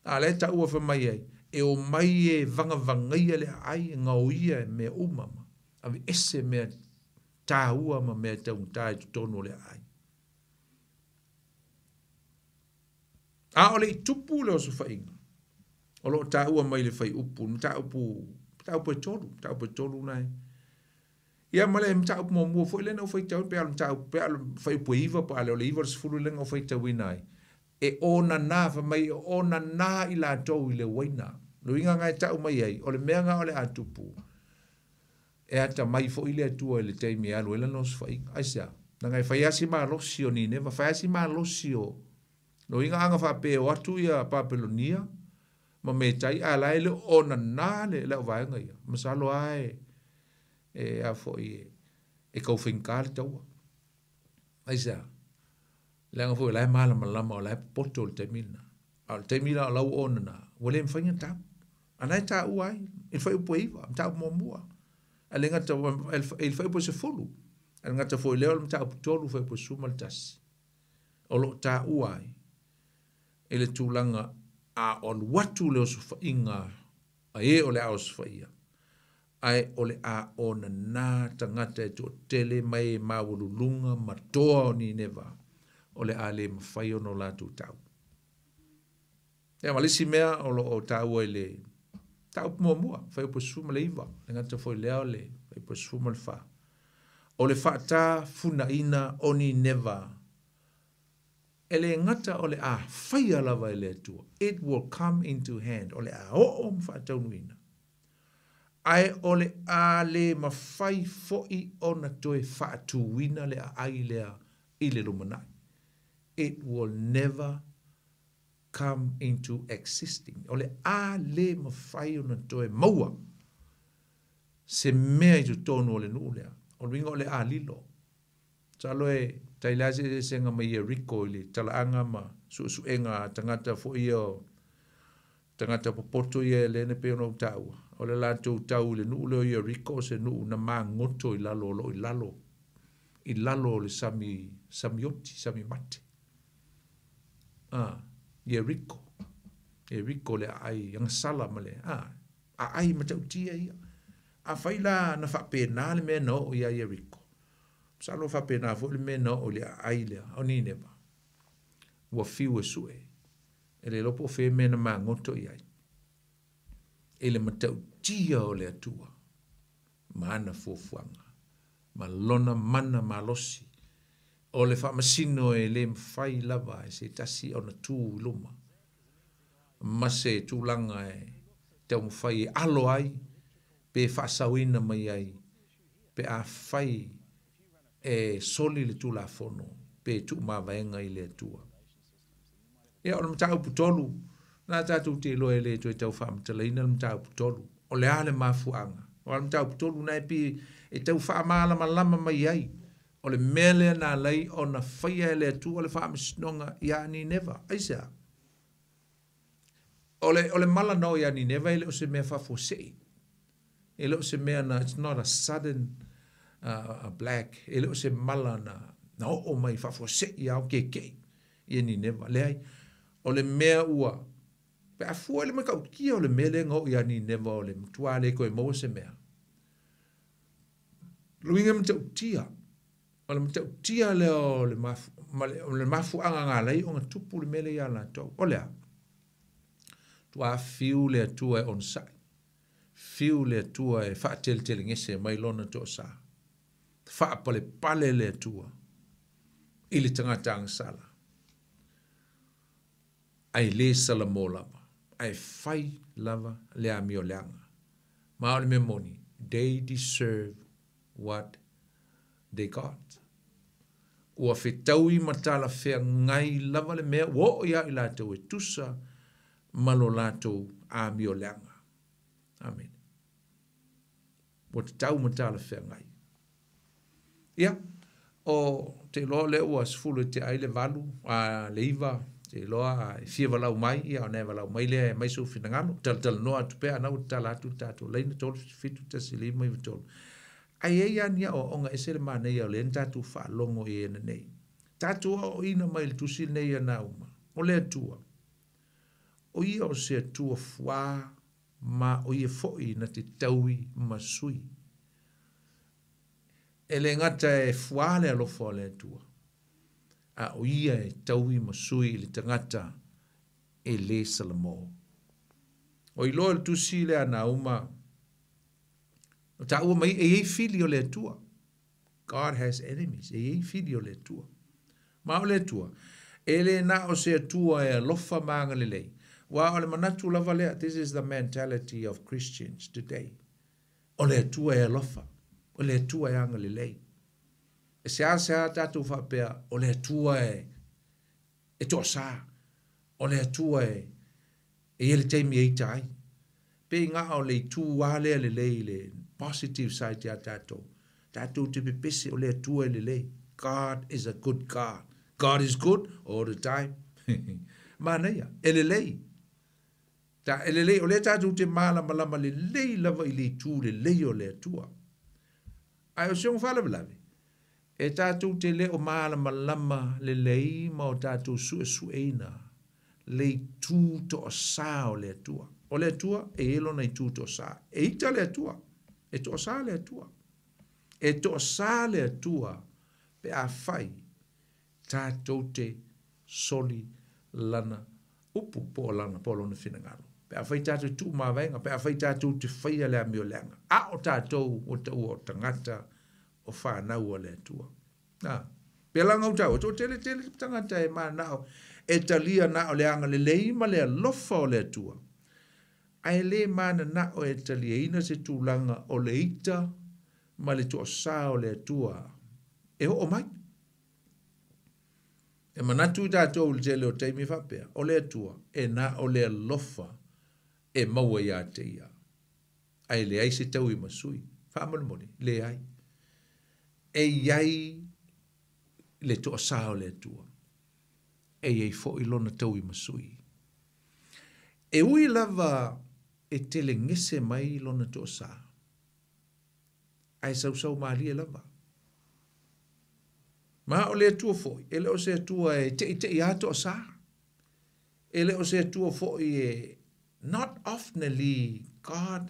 ale ta ua fa mai ai e o mai e vanga ia le ai nga ia me uma ave ese me ta ua ma me taunga tonu le ai a ole tupu le o su fainga o lo ta ua mai le fai upu ta upu tolu nai ia male mta upu mo foi le no foi tau pe al mta pe al fai upu iva pa le iva se fulu le no foi tau nai e ona na fa mai ona na ila tau ile waina lo inga ngai tau mai ai o le mea nga ole atupu e ata mai fo ile tua le taimi alu ele no su fainga aisa na ngai fai asi ma losio ni ne fai asi ma losio no inga anga fa pe o atu ia Papelonia ma me tai ala ele ona nale le vai nga ia masalo ai e a foi e ko finkal tau aisa le nga foi la mala o la poto te mina al te mina la ona na wole mfanya ta ana ta uai e foi po iva ta mo mua ale nga ta el foi po se fulu al nga ta foi le ta tolu foi po sumaltas o lo ta uai ele tūlanga a on watu le osu inga a e ole a osu ia ai ole a ona na tangata e to tele mai mawulunga matoa ni neva ole a le mawhai ono la tu tau e malisi mea o tau ele tau mua whai upo suma le iwa le ngata foi leo le whai upo suma le wha ole wha funa ina oni neva ele ngata ole a faya lava ele tua it will come into hand ole a o mfataunuina ai ole a le mafai foi ona toe fatuina le a ailea ile lumanai it will never come into existing ole a le mafai ona toe maua se mea i tu tonu ole nulea ole a lilo taloe tailase senga mai rico ile talaanga ma su enga tangata fo io tangata popoto ia le ne pe no tau o le la tau le nu le ia riko se nu na mangoto i lalo le sami mate ia riko le ai ang sala male ai ma tau tia ia a faila na fa pena le me no ia riko salo fa pena fo le me no o le ai le oni ne ba wa fiu sue ele lopo fe me na mangoto ia ele matau tia o le atua mana fofuanga ma lona mana malosi o le whamasino e le mwhai lava e se tasi o na tū luma ma se tūlanga e te mwhai e alo ai pe whaasawina mai ai pe a whai e soli le tūla fono pe tū mawaenga i le atua e o na mtau putolu na tātou te loe le tue tau whaamtalaina le mtau putolu o le ale mafuanga o le mtau putolu na e pi e tau whaamala malama mai ai o le mele na lei o na whaia le atu o le whaamisnonga ia ni neva aisa o le mala no ia ni neva ele o se mea whafosei ele o se mea na it's not a sudden black ele o se mala na o mai whafosei ia o kei ia ni neva le ai o le mea ua pe a fua le makau kia o le mele ngau ia ni neva o le mtua le koe mo se mea luinga mtau tia o le mtau tia le o le mafu anga ngā lei o ngā tupu le mele ia la tau o lea tua fiu le atua e onsai fiu le atua e whaatel tele ngese mai lona to sa whaapale pale le atua i le tangata angsala ai le salamo lava ai fai lava le amio leanga ma o le memoni they deserve what they got. Ua whetaui matala whea ngai lava le mea wo ia i lātou e tusa malo lātou a mio leanga. Amen. Ua te tau matala whea ngai. Ia, o te loa le ua sfulu te aile valu, a le iwa, te loa e fia walau mai, ia o ne walau mai lea e mai su finangalo, tal noa tupea nau tala atu tātou, leina tolu fitu ta silima i vitolu. Ai e ania o onga esele ma nei o le tatu fa longo e na nei. Tatu o ina mai le tusi nei ana uma. O le atua. O ia o se atua fua ma o ia foi na te taui masui. E le ngata e fua le alofa o le atua. A o ia e taui masui le tangata e le salamo. O ilo le tusi le ana uma ta ua mai e fili o le tua. God has enemies. E fili o le tua. Ma o le tua. Ele na o se tua e lofa manga le lei. Wa o le manatu lava lea. This is the mentality of Christians today. O le tua e lofa. O le tua e anga le lei. E se a tatu whapea. O le tua e toa sa. O le tua e ele teimi e tai. Pe ngā o le tua lea le lei le positive side ya tato. Tato te pepese o le atua le lei. God is a good God. God is good all the time. Manea, ele lei. Ta ele lei, o le tato te malama le lei lava i le tu le lei o le atua. Ai o siong whala vlave. E tato te le o malama le lei ma o tato sueina. Le tu to o sa o le atua. O le atua e elo nei tu to sa. E ita le atua. E to sa le atua. E to sa le atua pe a fai tātou te soli lana upu po lana polo na finangalo. Pe a fai tātou tu mawenga, pe a fai tātou te fai le amio leanga. A o tātou o tau o tangata o whanau o le atua. Pe langa o tau, o tele tangata e maa nao e talia nao leanga le leima le alofa o le atua. Ai le mana na o e talia ina se tūlanga o le ita ma le toa sa o le atua. E ho o mai. E manatu i tātou le tele o teimi whapea. O le atua e na o le alofa e maua ia te ia. Ai le ai se tau i masui. Whaamoni, le ai. E iai le toa sa o le atua. E iai fo i lona tau i masui. E ui lava e tele ngese mai lona to sa. Ai sau mali e lava. Ma o le tua foi, ele o se tua e te ia to sa. Ele o se tua foi e not oftenly God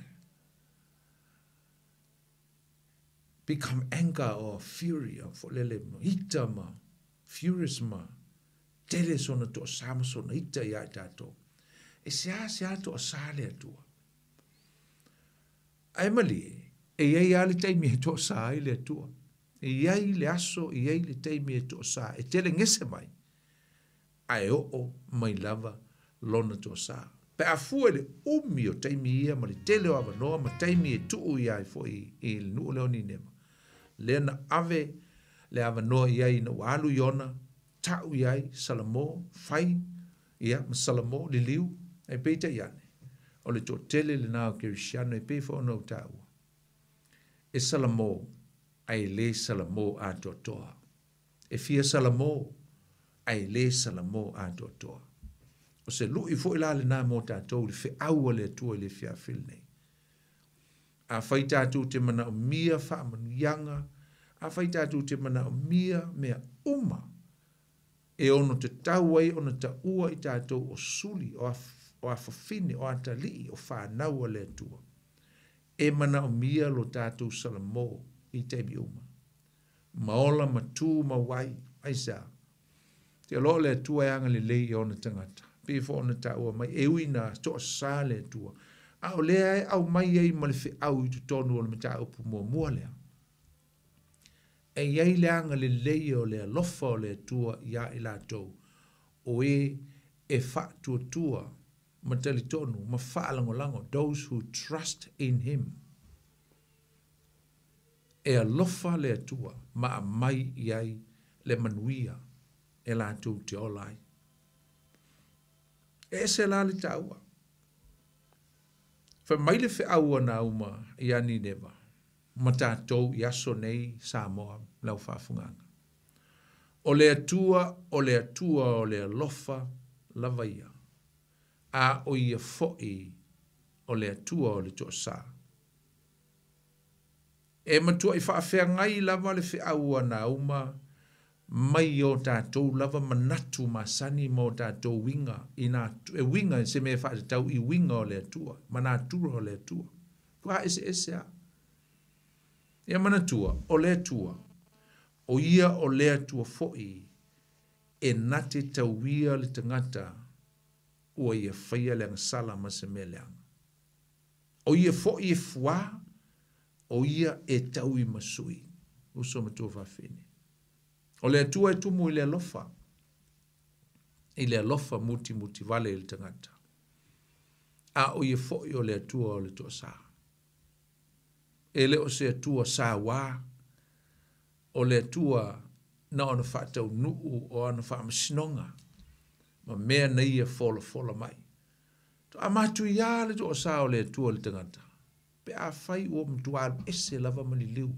become anger or fury or for lele hita ma, furious ma, tele sona to sama sona hita ia tato. E se ato sa le tua. Ai mali, e iei ali taimi e to sa i le tua. E iei le aso, e iei le taimi e to sa. E tele ngese mai. Ai o mai lava lona to sa. Pe a fua le umi o taimi ia ma le tele o avanoa ma taimi e tuu iai fo i le nuu leo ni nema. Le na ave le avanoa iai na walu iona, tau iai, salamo, fai, ia, ma salamo, li liu, e peita iane. O le to tele le nao kirisiano e pefo o nau tau. E salamo, ai le salamo a totoa. E fia salamo, ai le salamo a totoa. O se lui fo ila le nā mō tātou le fe aua le tua le fia fil nei. A whai tātou te mana o mia wha manu yanga, a whai tātou te mana o mia mea uma. E ono te tauai, ono ta ua i tātou o suli, o a whawhine, o a talii, o whānaua le tua. E mana o mia lo tātou salamo i te bi uma. Maola matu mawai, aisa. Te alo le tua e anga le lei o na tangata. Pefo ona taua mai e uina to sa le tua. A o lea e au mai ei ma le fe au i tu tonu o le mata upu mua lea. E iei le anga le lei o le lofa o le tua ia i la tau. O e fa tua ma tali tonu, ma fa lango, those who trust in him. E a lofa le tua ma a mai iei le manuia e la tau te olai. E se la le taua. Fa mai le fe aua na uma i ani neva. Ma tātou i aso nei Samoa lau whafunganga. O le atua, o le lofa lavaia. A o ia foi o le atua o le toa sa. E matua i whaafea ngai lava le fe aua na uma mai o tātou lava manatu masani mo tātou winga ina e winga se me fa tau i winga o le atua manatura o le atua kua ese a e manatua o le atua o ia o le atua foi e nate tauia le tangata ua ia whaia le sala ma se me leanga o ia foi e fua o ia e tau i masui uso matua whawhine. O le atua e tumu i le alofa. I le alofa muti vale il tangata. A o ye foi o le atua o le toa sa. E le o se atua sa wā. O le atua na ona whātau nuu o ana whāmasinonga. Ma mea na ia fola mai. To a matu ia le toa sa o le atua o le tangata. Pe a whai o mtuaru ese lava mali liu.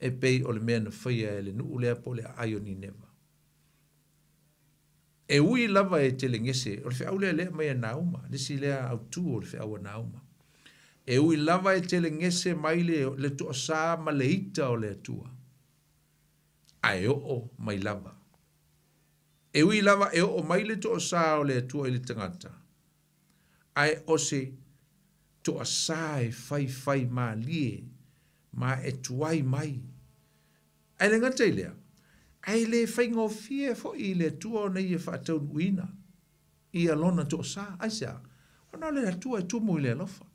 E pei o le mea na whaia e le nuu lea po le aio ni neva. E ui lava e te lengese, o le whi au lea mai a nauma, nisi lea au tu o le whi au a nauma. E ui lava e te lengese mai le toa sa ma le ita o le atua. Ai o mai lava. E ui lava e o mai le toa sa o le atua i le tangata. Ai o se toa sa e fai ma lie, ma e tuai mai. Ai le ngata i lea. Ai le whaingo fie fo i le tua na i e whaatau uina. I alona to sa. Ai sea. Ona le atua e tumu i le alofa.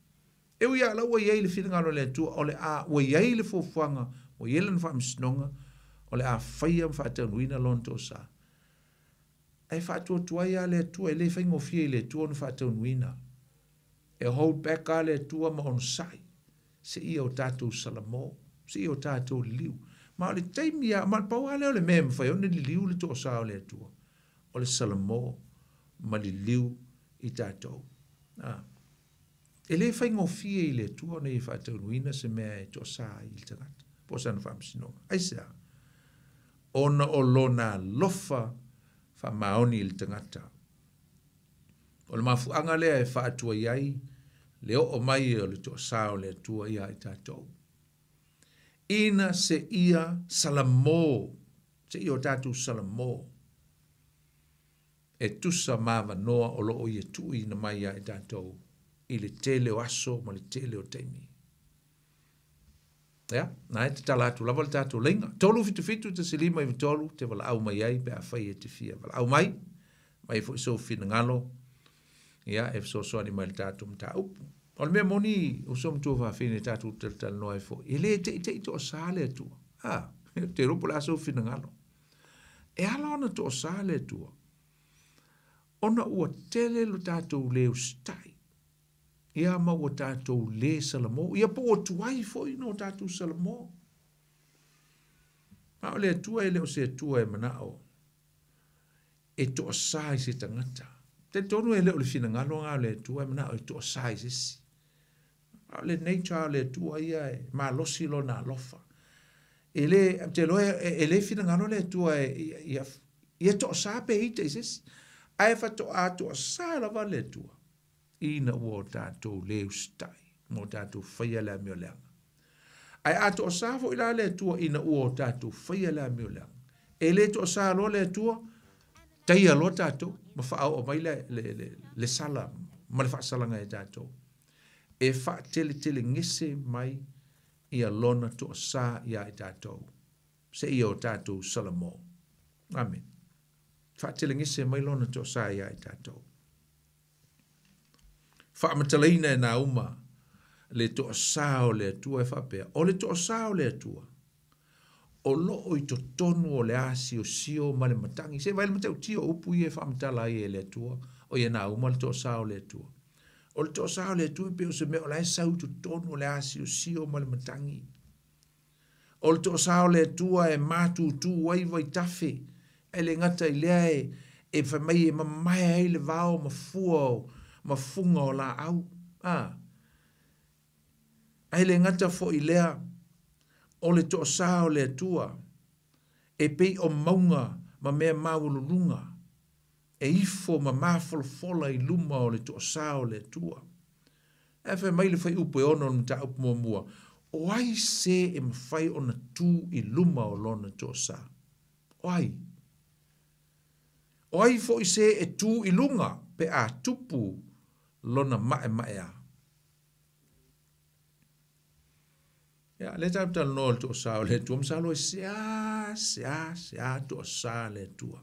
E ui ala ua iei le whingalo le atua. O le a ua iei le fofuanga. O iei le whaamisnonga. O le a whaia whaatau uina lona to sa. Ai whaatua tuai a le atua. E le whaingo fie i le tua na whaatau uina. E hold back a le atua ma on sai. Se i o tātou salamo. Se i o tātou liu. Ma le taimia, ma pau ale o le mea mwhai, o le liu le toa sa o le atua. O le salamo, ma le liu i tātou. E le whai ngofie i le atua, o ne i whaatau nuina se mea e toa sa i le tangata. Po sana whaamsinonga. Aisa, ona o lona lofa wha maoni i le tangata. O le mafuanga lea e whaatua iai, leo o mai o le toa sao le tua ia i tātou. Ina se ia salamo, se ia o tātou salamo, e tusa mawa noa o loo ia tui na mai ia i tātou, i le tele o aso, ma le tele o teimi. Ia, na e te tala atu lava le tātou lenga. Tolu fitu te silima i vitolu, te wala au mai ai, pe a whai e te fia. Wala au mai fo iso fina ngalo, ia, e so soani mai le tātou mta upu. O le mea moni, o so mtua whawhine tātou tal noa e fo. E le te o sāle atua. Te rupo la so fina ngalo. E ala ona to o sāle atua. Ona ua tele lo tātou leo stai. Ia ma ua tātou le salamo. Ia po o tuai fo ino tātou salamo. Ma o le atua e leo se atua e manao. E to o sāi se tangata. Te tonu e leo le fina ngalo ngā le atua e manao e to o sāi se si. Le nature le tua ia e ma losi lo na lofa. Ele te lo ele fina ngano le tua ia to sa pe ite is. Ai fa to ato sa la va le tua. Ina wo tato le stai. Mo tato faia la miola. Ai ato sa fo ila le tua ina wo tato faia la miola. Ele to sa lo le tua taia lo tato ma fa o mai le sala ma le fa sala ngai tato. E wha tele ngese mai ia lona to sa ia i tātou. Se ia o tātou salamo. Amen. Wha tele ngese mai lona to sa ia i tātou. Wha amatalaina e nā uma le to sa o le atua e whapea. O le to sa o le atua. O loo i to tonu o le asi o sio ma le matangi. Se vai le matau tio upu i e wha amatala i e le atua. O ia nā uma le to sa o le atua. O le toa sao le tui pe o se mea o lai sau tu tonu o le asi o sio ma le matangi. O le toa sao le tua e mātu tu waiva i tafe. E le ngata i lea e whamai e mamai ai le vao ma fua o ma funga o la au. E le ngata fo i lea o le toa sao le tua e pei o maunga ma mea maululunga. E ifo ma mafolofola i luma o le toa sao le tua. E whai mai le whai upo e ono na ta upo mua. O ai se e mawhai o na tu i luma o lona toa sa. O ai. O ai fo i se e tu i lunga pe a tupu lona mae a. Ya, le ta uta no le toa sao le tua. Msalo e sea toa sa le tua.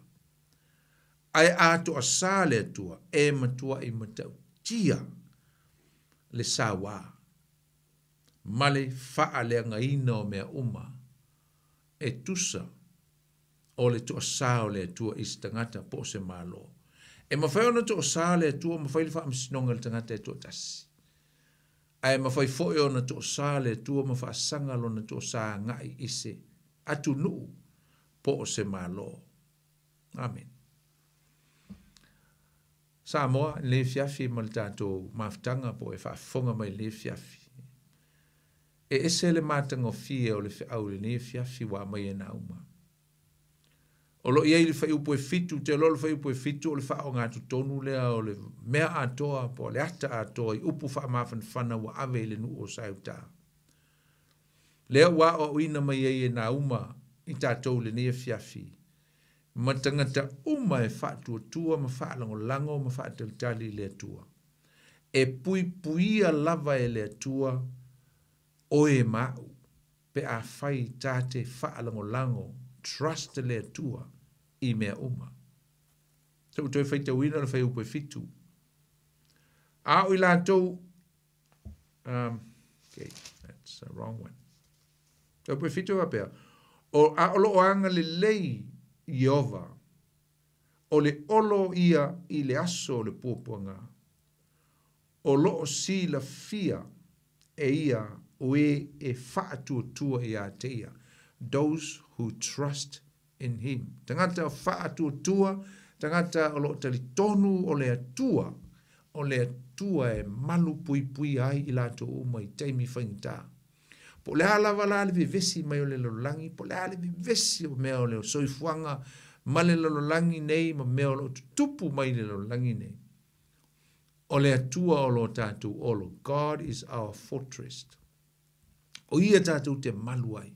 Ai ato asa le tua e matua i matau tia le sawa male faa le ngaina o mea uma e tusa o le to asa o le tua i stangata po se malo e mawhai ona to asa le tua mawhai le faa msinonga le tangata e to tasi ai mawhai foi ona to asa le tua mawhai sanga lo na to asa ngai ise atu nuu po se malo. Amen. Samoa, le fiafi ma le tātou maftanga po e whaafonga mai le fiafi. E ese le mātanga o fia o le whiau le fiafi wa mai e na uma. O lo iei le whai upo e fitu, te lo le whai upo e fitu o le whao ngā tutonu lea o le mea atoa po le ata atoa i upu wha mawhan whana wa ave le nu o sauta. Lea wa o ina mai e na uma i tātou le ne fiafi. Matangata uma e whaatua tua ma whaalango lango ma whaatalitali le tua. E puia lava e le tua o e mau pe a whai tate whaalango lango trust le tua i mea uma. So toi whai tau ina le whai upo e fitu. A o i lātou okay, that's the wrong one. So upo e fitu a pēr. O a olo o anga le lei Iova, o le olo ia i le aso le pōpuanga, o loo si la fia e ia o e whaatua ia teia, those who trust in him. Tangata whaatua, tangata o loo talitonu o le atua e malu pui ai i lato uma i teimi whaingita. Po le alawa la le vivesi mai o le lolangi, po le ale vivesi o mea o le soifuanga, ma le lolangi nei, ma mea o le tupu mai le lolangi nei. o le atua o lo tātou olo. God is our fortress. O ia tātou te maluai.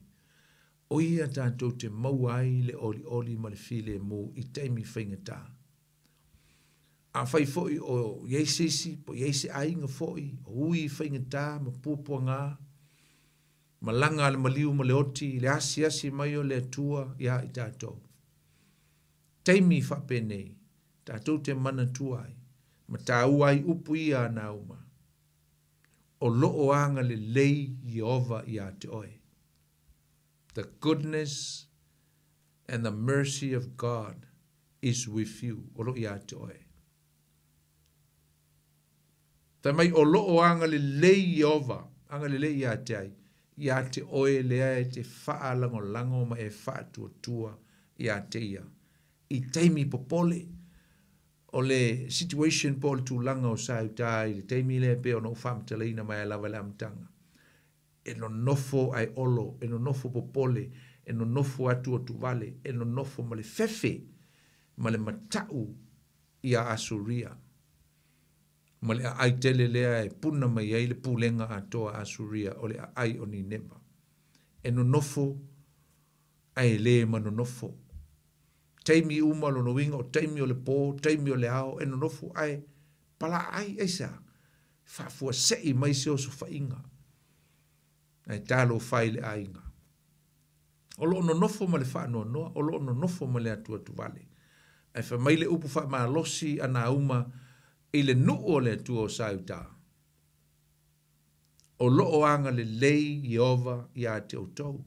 O ia tātou te mauai le oli ma le file mo i teimi whaingata. A whai foi o yeisesi, po yeise ainga foi, o ui whaingata, ma pupua ngā, ma langa le maliu ma le oti, le asi mai o le atua, ia i tātou. Teimi whapenei, tātou te mana tuai, ma tā uai upu ia nā uma. O loo anga le lei Jehova ia te oe. The goodness and the mercy of God is with you. O loo ia te oe. Ta mai o loo anga le lei Jehova, anga le lei ia te ai, ia te oe lea e te faa lango ma e faa tua ia te ia. I teimi popole, o le situation po le tūlanga o sau tai, le teimi le pe o no whamtaleina mai lava le amtanga. E no nofo ai olo, e no nofo popole, e no nofo atu o tuvale, e no nofo ma le fefe, ma le matau ia Asuria. Ma le ai tele lea e puna mai ai le pulenga atoa Asuria, o le ai o Nineva. E no nofo ai le ma no nofo. Taimi uma lo no winga, o taimi o le po, taimi o le ao, e no nofo ai, pala ai eisa, whafua sei mai se o so whainga. Ai talo whai le ainga. O lo no nofo ma le whanua noa, o lo no nofo ma le atua tu vale. Ai wha mai le upu wha maa losi ana uma, i le nuu o le atua o sauta. O lo anga le lei Jehova ia te o tau.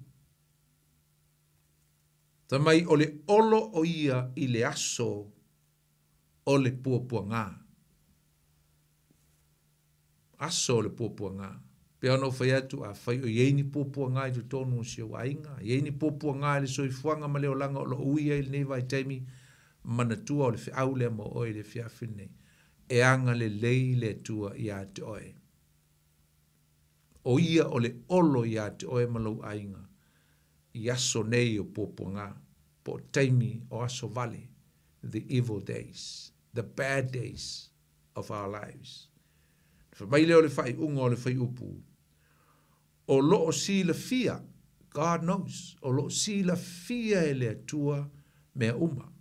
Ta mai o le olo o ia i le aso o le puapua ngā. Aso o le puapua ngā. Pea no whai atu a whai o yeini puapua ngā i tu tonu o sio wainga. Yeini puapua ngā i le soifuanga ma leo langa o lo uia i le nei vai taimi manatua o le whiau le mo oi le whiawhine. E anga le lei le tua i a te oe. O ia o le olo i a te oe malau ainga. I aso nei o poponga, po taimi o aso vale, the evil days, the bad days of our lives. Whamai leo le whai unga o le whai upu. O loo si la fia, God knows, o loo si la fia e le atua mea uma.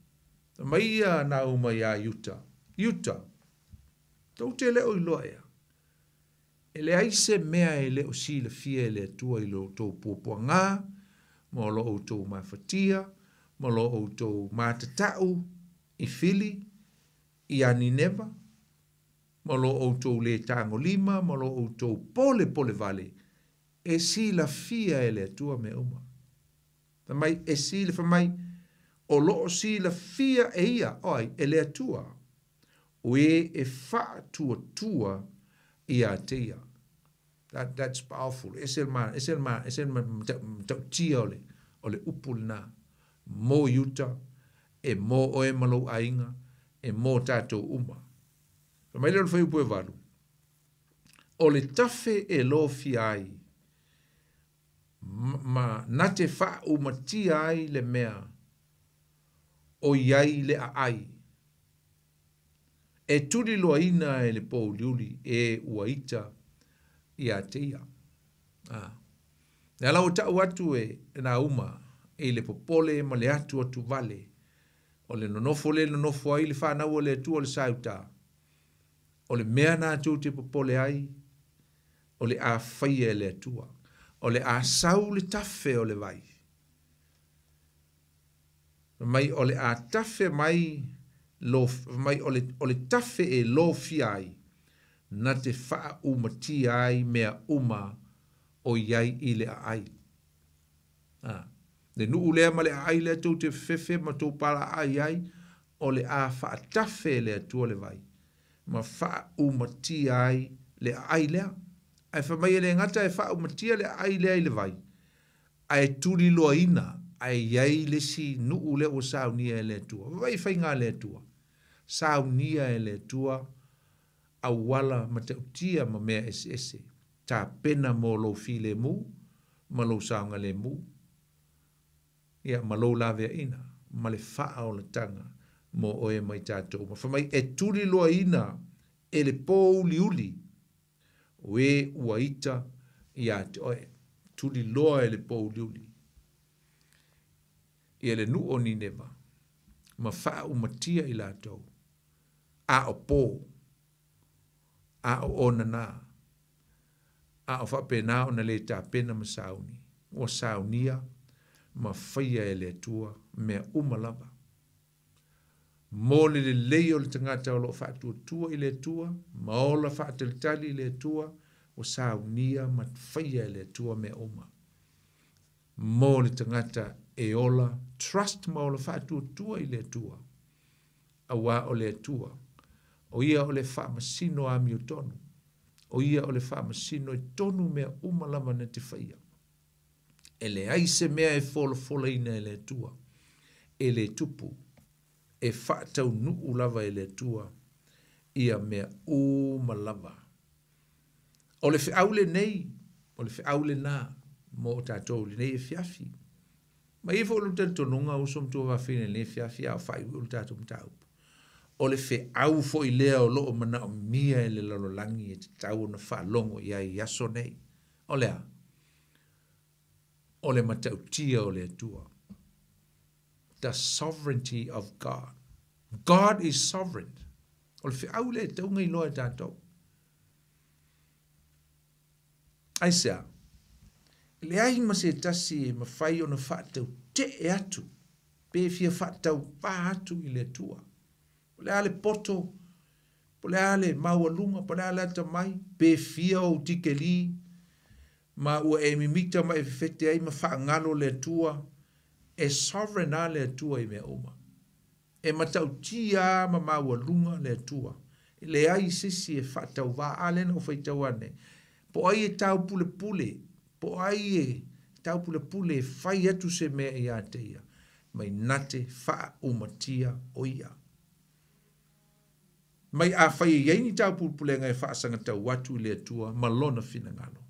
Whamai ia na uma ia Utah, tau te leo i loa ea. E le aise mea e leo si la fia e le atua i lo tau pupua ngā, mo lo outou mawhatia, mo lo outou mātatau, i Fili, i Nineva, mo lo outou le tango lima, mo lo outou pole vale, e si la fia e le atua me uma. Tamai e si le whamai, o lo si la fia e ia, oi, e le atua, o e wha tua i a te ia. That's powerful. Eselma tia ole upulna mo Utah e mo oe malo ainga e mo tato uma. Mai le foi upu valu. O le tafe e lo fiai ma nate fa uma tia ai le mea o iai le ai. E tuli loaina e le po liuli e uaita ia te ia. Nea lau tau atu e na uma e le popole ma le atu atu vale. O le nonofo ai le whanau o le atu o le sauta. O le mea na atu te popole ai. O le a whaia le atua. O le a sau le tafe o le vai. Mai o le a tafe mai mai o le tafe e lo fiai. Na te wha umati ai mea uma o iai i le ai. Le nuu lea ma le ai lea tau te fefe ma tau para ai o le a wha tafe lea tua le vai. Ma wha umati ai le ai lea. Ai wha mai le ngata e wha umati le ai lea i le vai. Ai turi loa ina ai iai le si nuu lea o sao nia e lea tua. Vai whai ngā lea tua. Sao nia e lea tua. A wala ma te utia ma mea ese. Ta pena mo lo fi le mu, ma lo saunga le mu. Ia ma lo lave ina, ma le faa o le tanga mo oe mai tātou. Ma whamai e turi loa ina e le pō liuli, we uaita ia te oe, tuli loa e le pō liuli. Ia le nu o ni newa, ma wha umatia i lātou, a o pō, a o onana, a o whapena o na le tā pena ma sauni, o saunia, ma whaia e le tua, mea umalava. Mō le leo le tangata o lo whātua tua i le tua, ma ola whātalitali i le tua, o saunia ma whaia e le tua mea uma. Mō le tangata e ola, trust ma ola whātua tua i le tua, a wā o le tua, o ia o le whāmasino a mi o tonu, o ia o le whāmasino e tonu mea umalava na te whaia. E le aise mea e fola ina e le tua, e le tupu, e whaatau nuu lava e le tua, ia mea umalava. O le whiaule nei, o le whiaule nā, mo o tātou le nei e whiafi. Ma i fōlu tātou nunga usom tua whawhine le whiafi au whai ulu tātou mtaupu. O le whiau fo i lea o loo mana o mia e le lalolangi e te tau na whalongo ia i aso nei. O lea, o le matautia o le tua. The sovereignty of God. God is sovereign. O le whiau le taunga i loa tātou. Aisea, le ai ma se tasi e ma whai o na whaatau te e atu, pe fia whaatau pā atu i le tua. Po le ale poto, po le ale maualunga, po le ale ata mai, pe fia o tikeli, ma ua e mimita ma e fete ai ma whaangalo le tua, e sovereign a le tua i mea oma. E matau tia ma maualunga le tua. Le ai sisi e whaatau wā alena o whaitau ane. Po ai e tau pule pule, po ai e tau pule pule e whai atu se mea i ate ia, mai nate wha umatia o ia. Mai a whai e ni tau pule pule ngai wha sanga tau watu le tua, malona fina ngalo.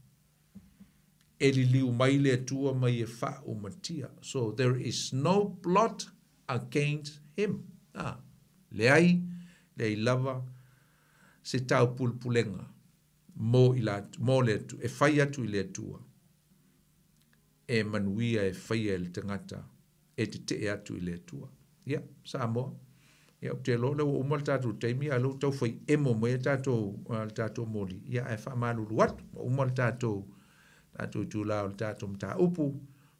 E li liu mai le tua mai e wha umatia. So there is no plot against him. Le ai lava se tau pule pulenga. Mo le tu, e whai atu i le tua. E manuia e whai e le tangata, e te atu i le tua. Ia, Samoa. Ia, te lo le o umal tātou teimi, a lo tau whai emo mo e tātou moli. Ia, e wha malulu watu, o umal tātou tu lao tātou mta upu,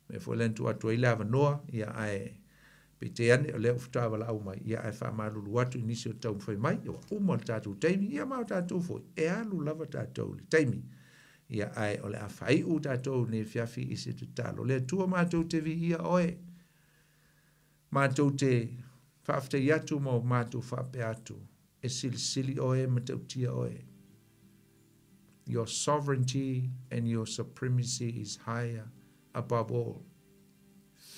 me fo lentu atu i lava noa, ia ai pe te ane o leo futawa la au mai, ia e wha malulu watu inisi o tau mwhai mai, ia umal tātou teimi, ia mau tātou foi, e alu lava tātou le teimi, ia ai o le a whai u tātou ne whiawhi isi te talo, le tua mātou te vi ia oe, mātou te whawhte iatu mo mātou whape atu, e sili oe matau tia oe. Your sovereignty and your supremacy is higher above all.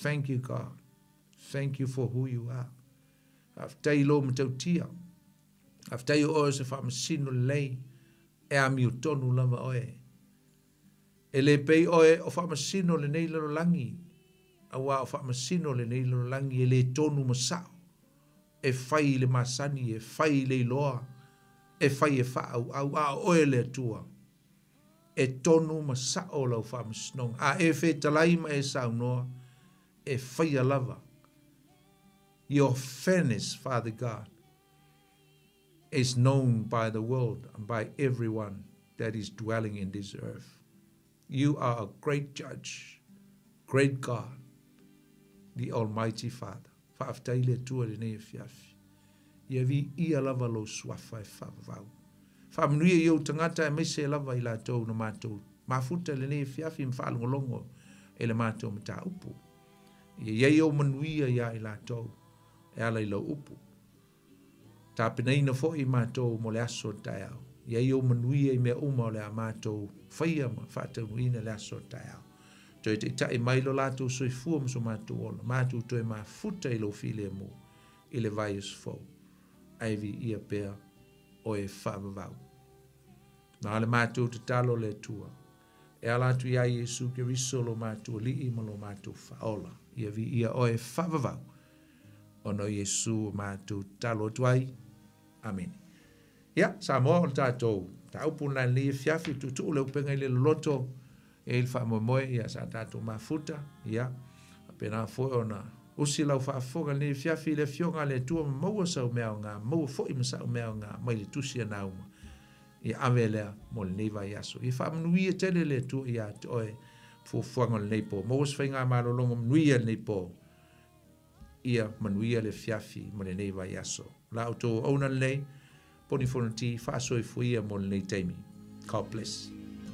Thank you, God. Thank you for who you are. Aftai lo matau tia. Aftai o se whamasino lei, e ami o tonu lava oe. E le pei oe o whamasino le nei lalo langi. A wā o whamasino le nei lalo langi, e le tonu masao. E whai le masani, e whai le loa. E whai e whaau, au a oe le tua. E tonu masao lau whamasinong. A e whe talai ma e sao noa, e whai a lava. Your fairness, Father God, is known by the world and by everyone that is dwelling in this earth. You are a great judge, great God, the Almighty Father. Whaaftaile tua le nei fiafi. Ia vi ia lava lo swafa e whaavau. Whaamanuia iau tangata e meise lava i la tau na mātou. Mafuta le nei fiafi mwhaalongolongo e le mātou mta upu. Ia iau manuia ia i la tau. E ala i lau upu. Tā penaina fo i mātou mo le aso tai au. Ia iau manuia i mea uma o le a mātou whaia ma whātau nuina le aso tai au. Toi te tai mai lo lātou soi fua mso mātou ola. Mātou toi mā futa i lo file mo i le vaius fo. Aivi ia pēr o e whaavavau. Nā le mātou te talo le tua. E ala tu ia Jesu ke riso lo mātou li ima lo mātou whaola. Ia vi ia o e whaavavau. Ono Yesu mātou talo tuai. Amen. ia Samoa o tātou taupuna ni fiafi tutu le Upega ile Loloto e il whaamoemoe ia sa tātou mafuta ia pena foi ona usi lau whaafoga ni fiafi le fionga le tua maua sau mea o ngā maua foi masau mea o ngā mai le tusi ana uma ia ave lea mo le neiva iaso i whaamanuia tele le tua ia te oe fuafuanga le neipo maua sa whainga malolongo manuia le neipo ia manuia le fiafi mo le neiva iaso la auto ona lei poni fonati fa soi fuia mo le nei taimi. God bless.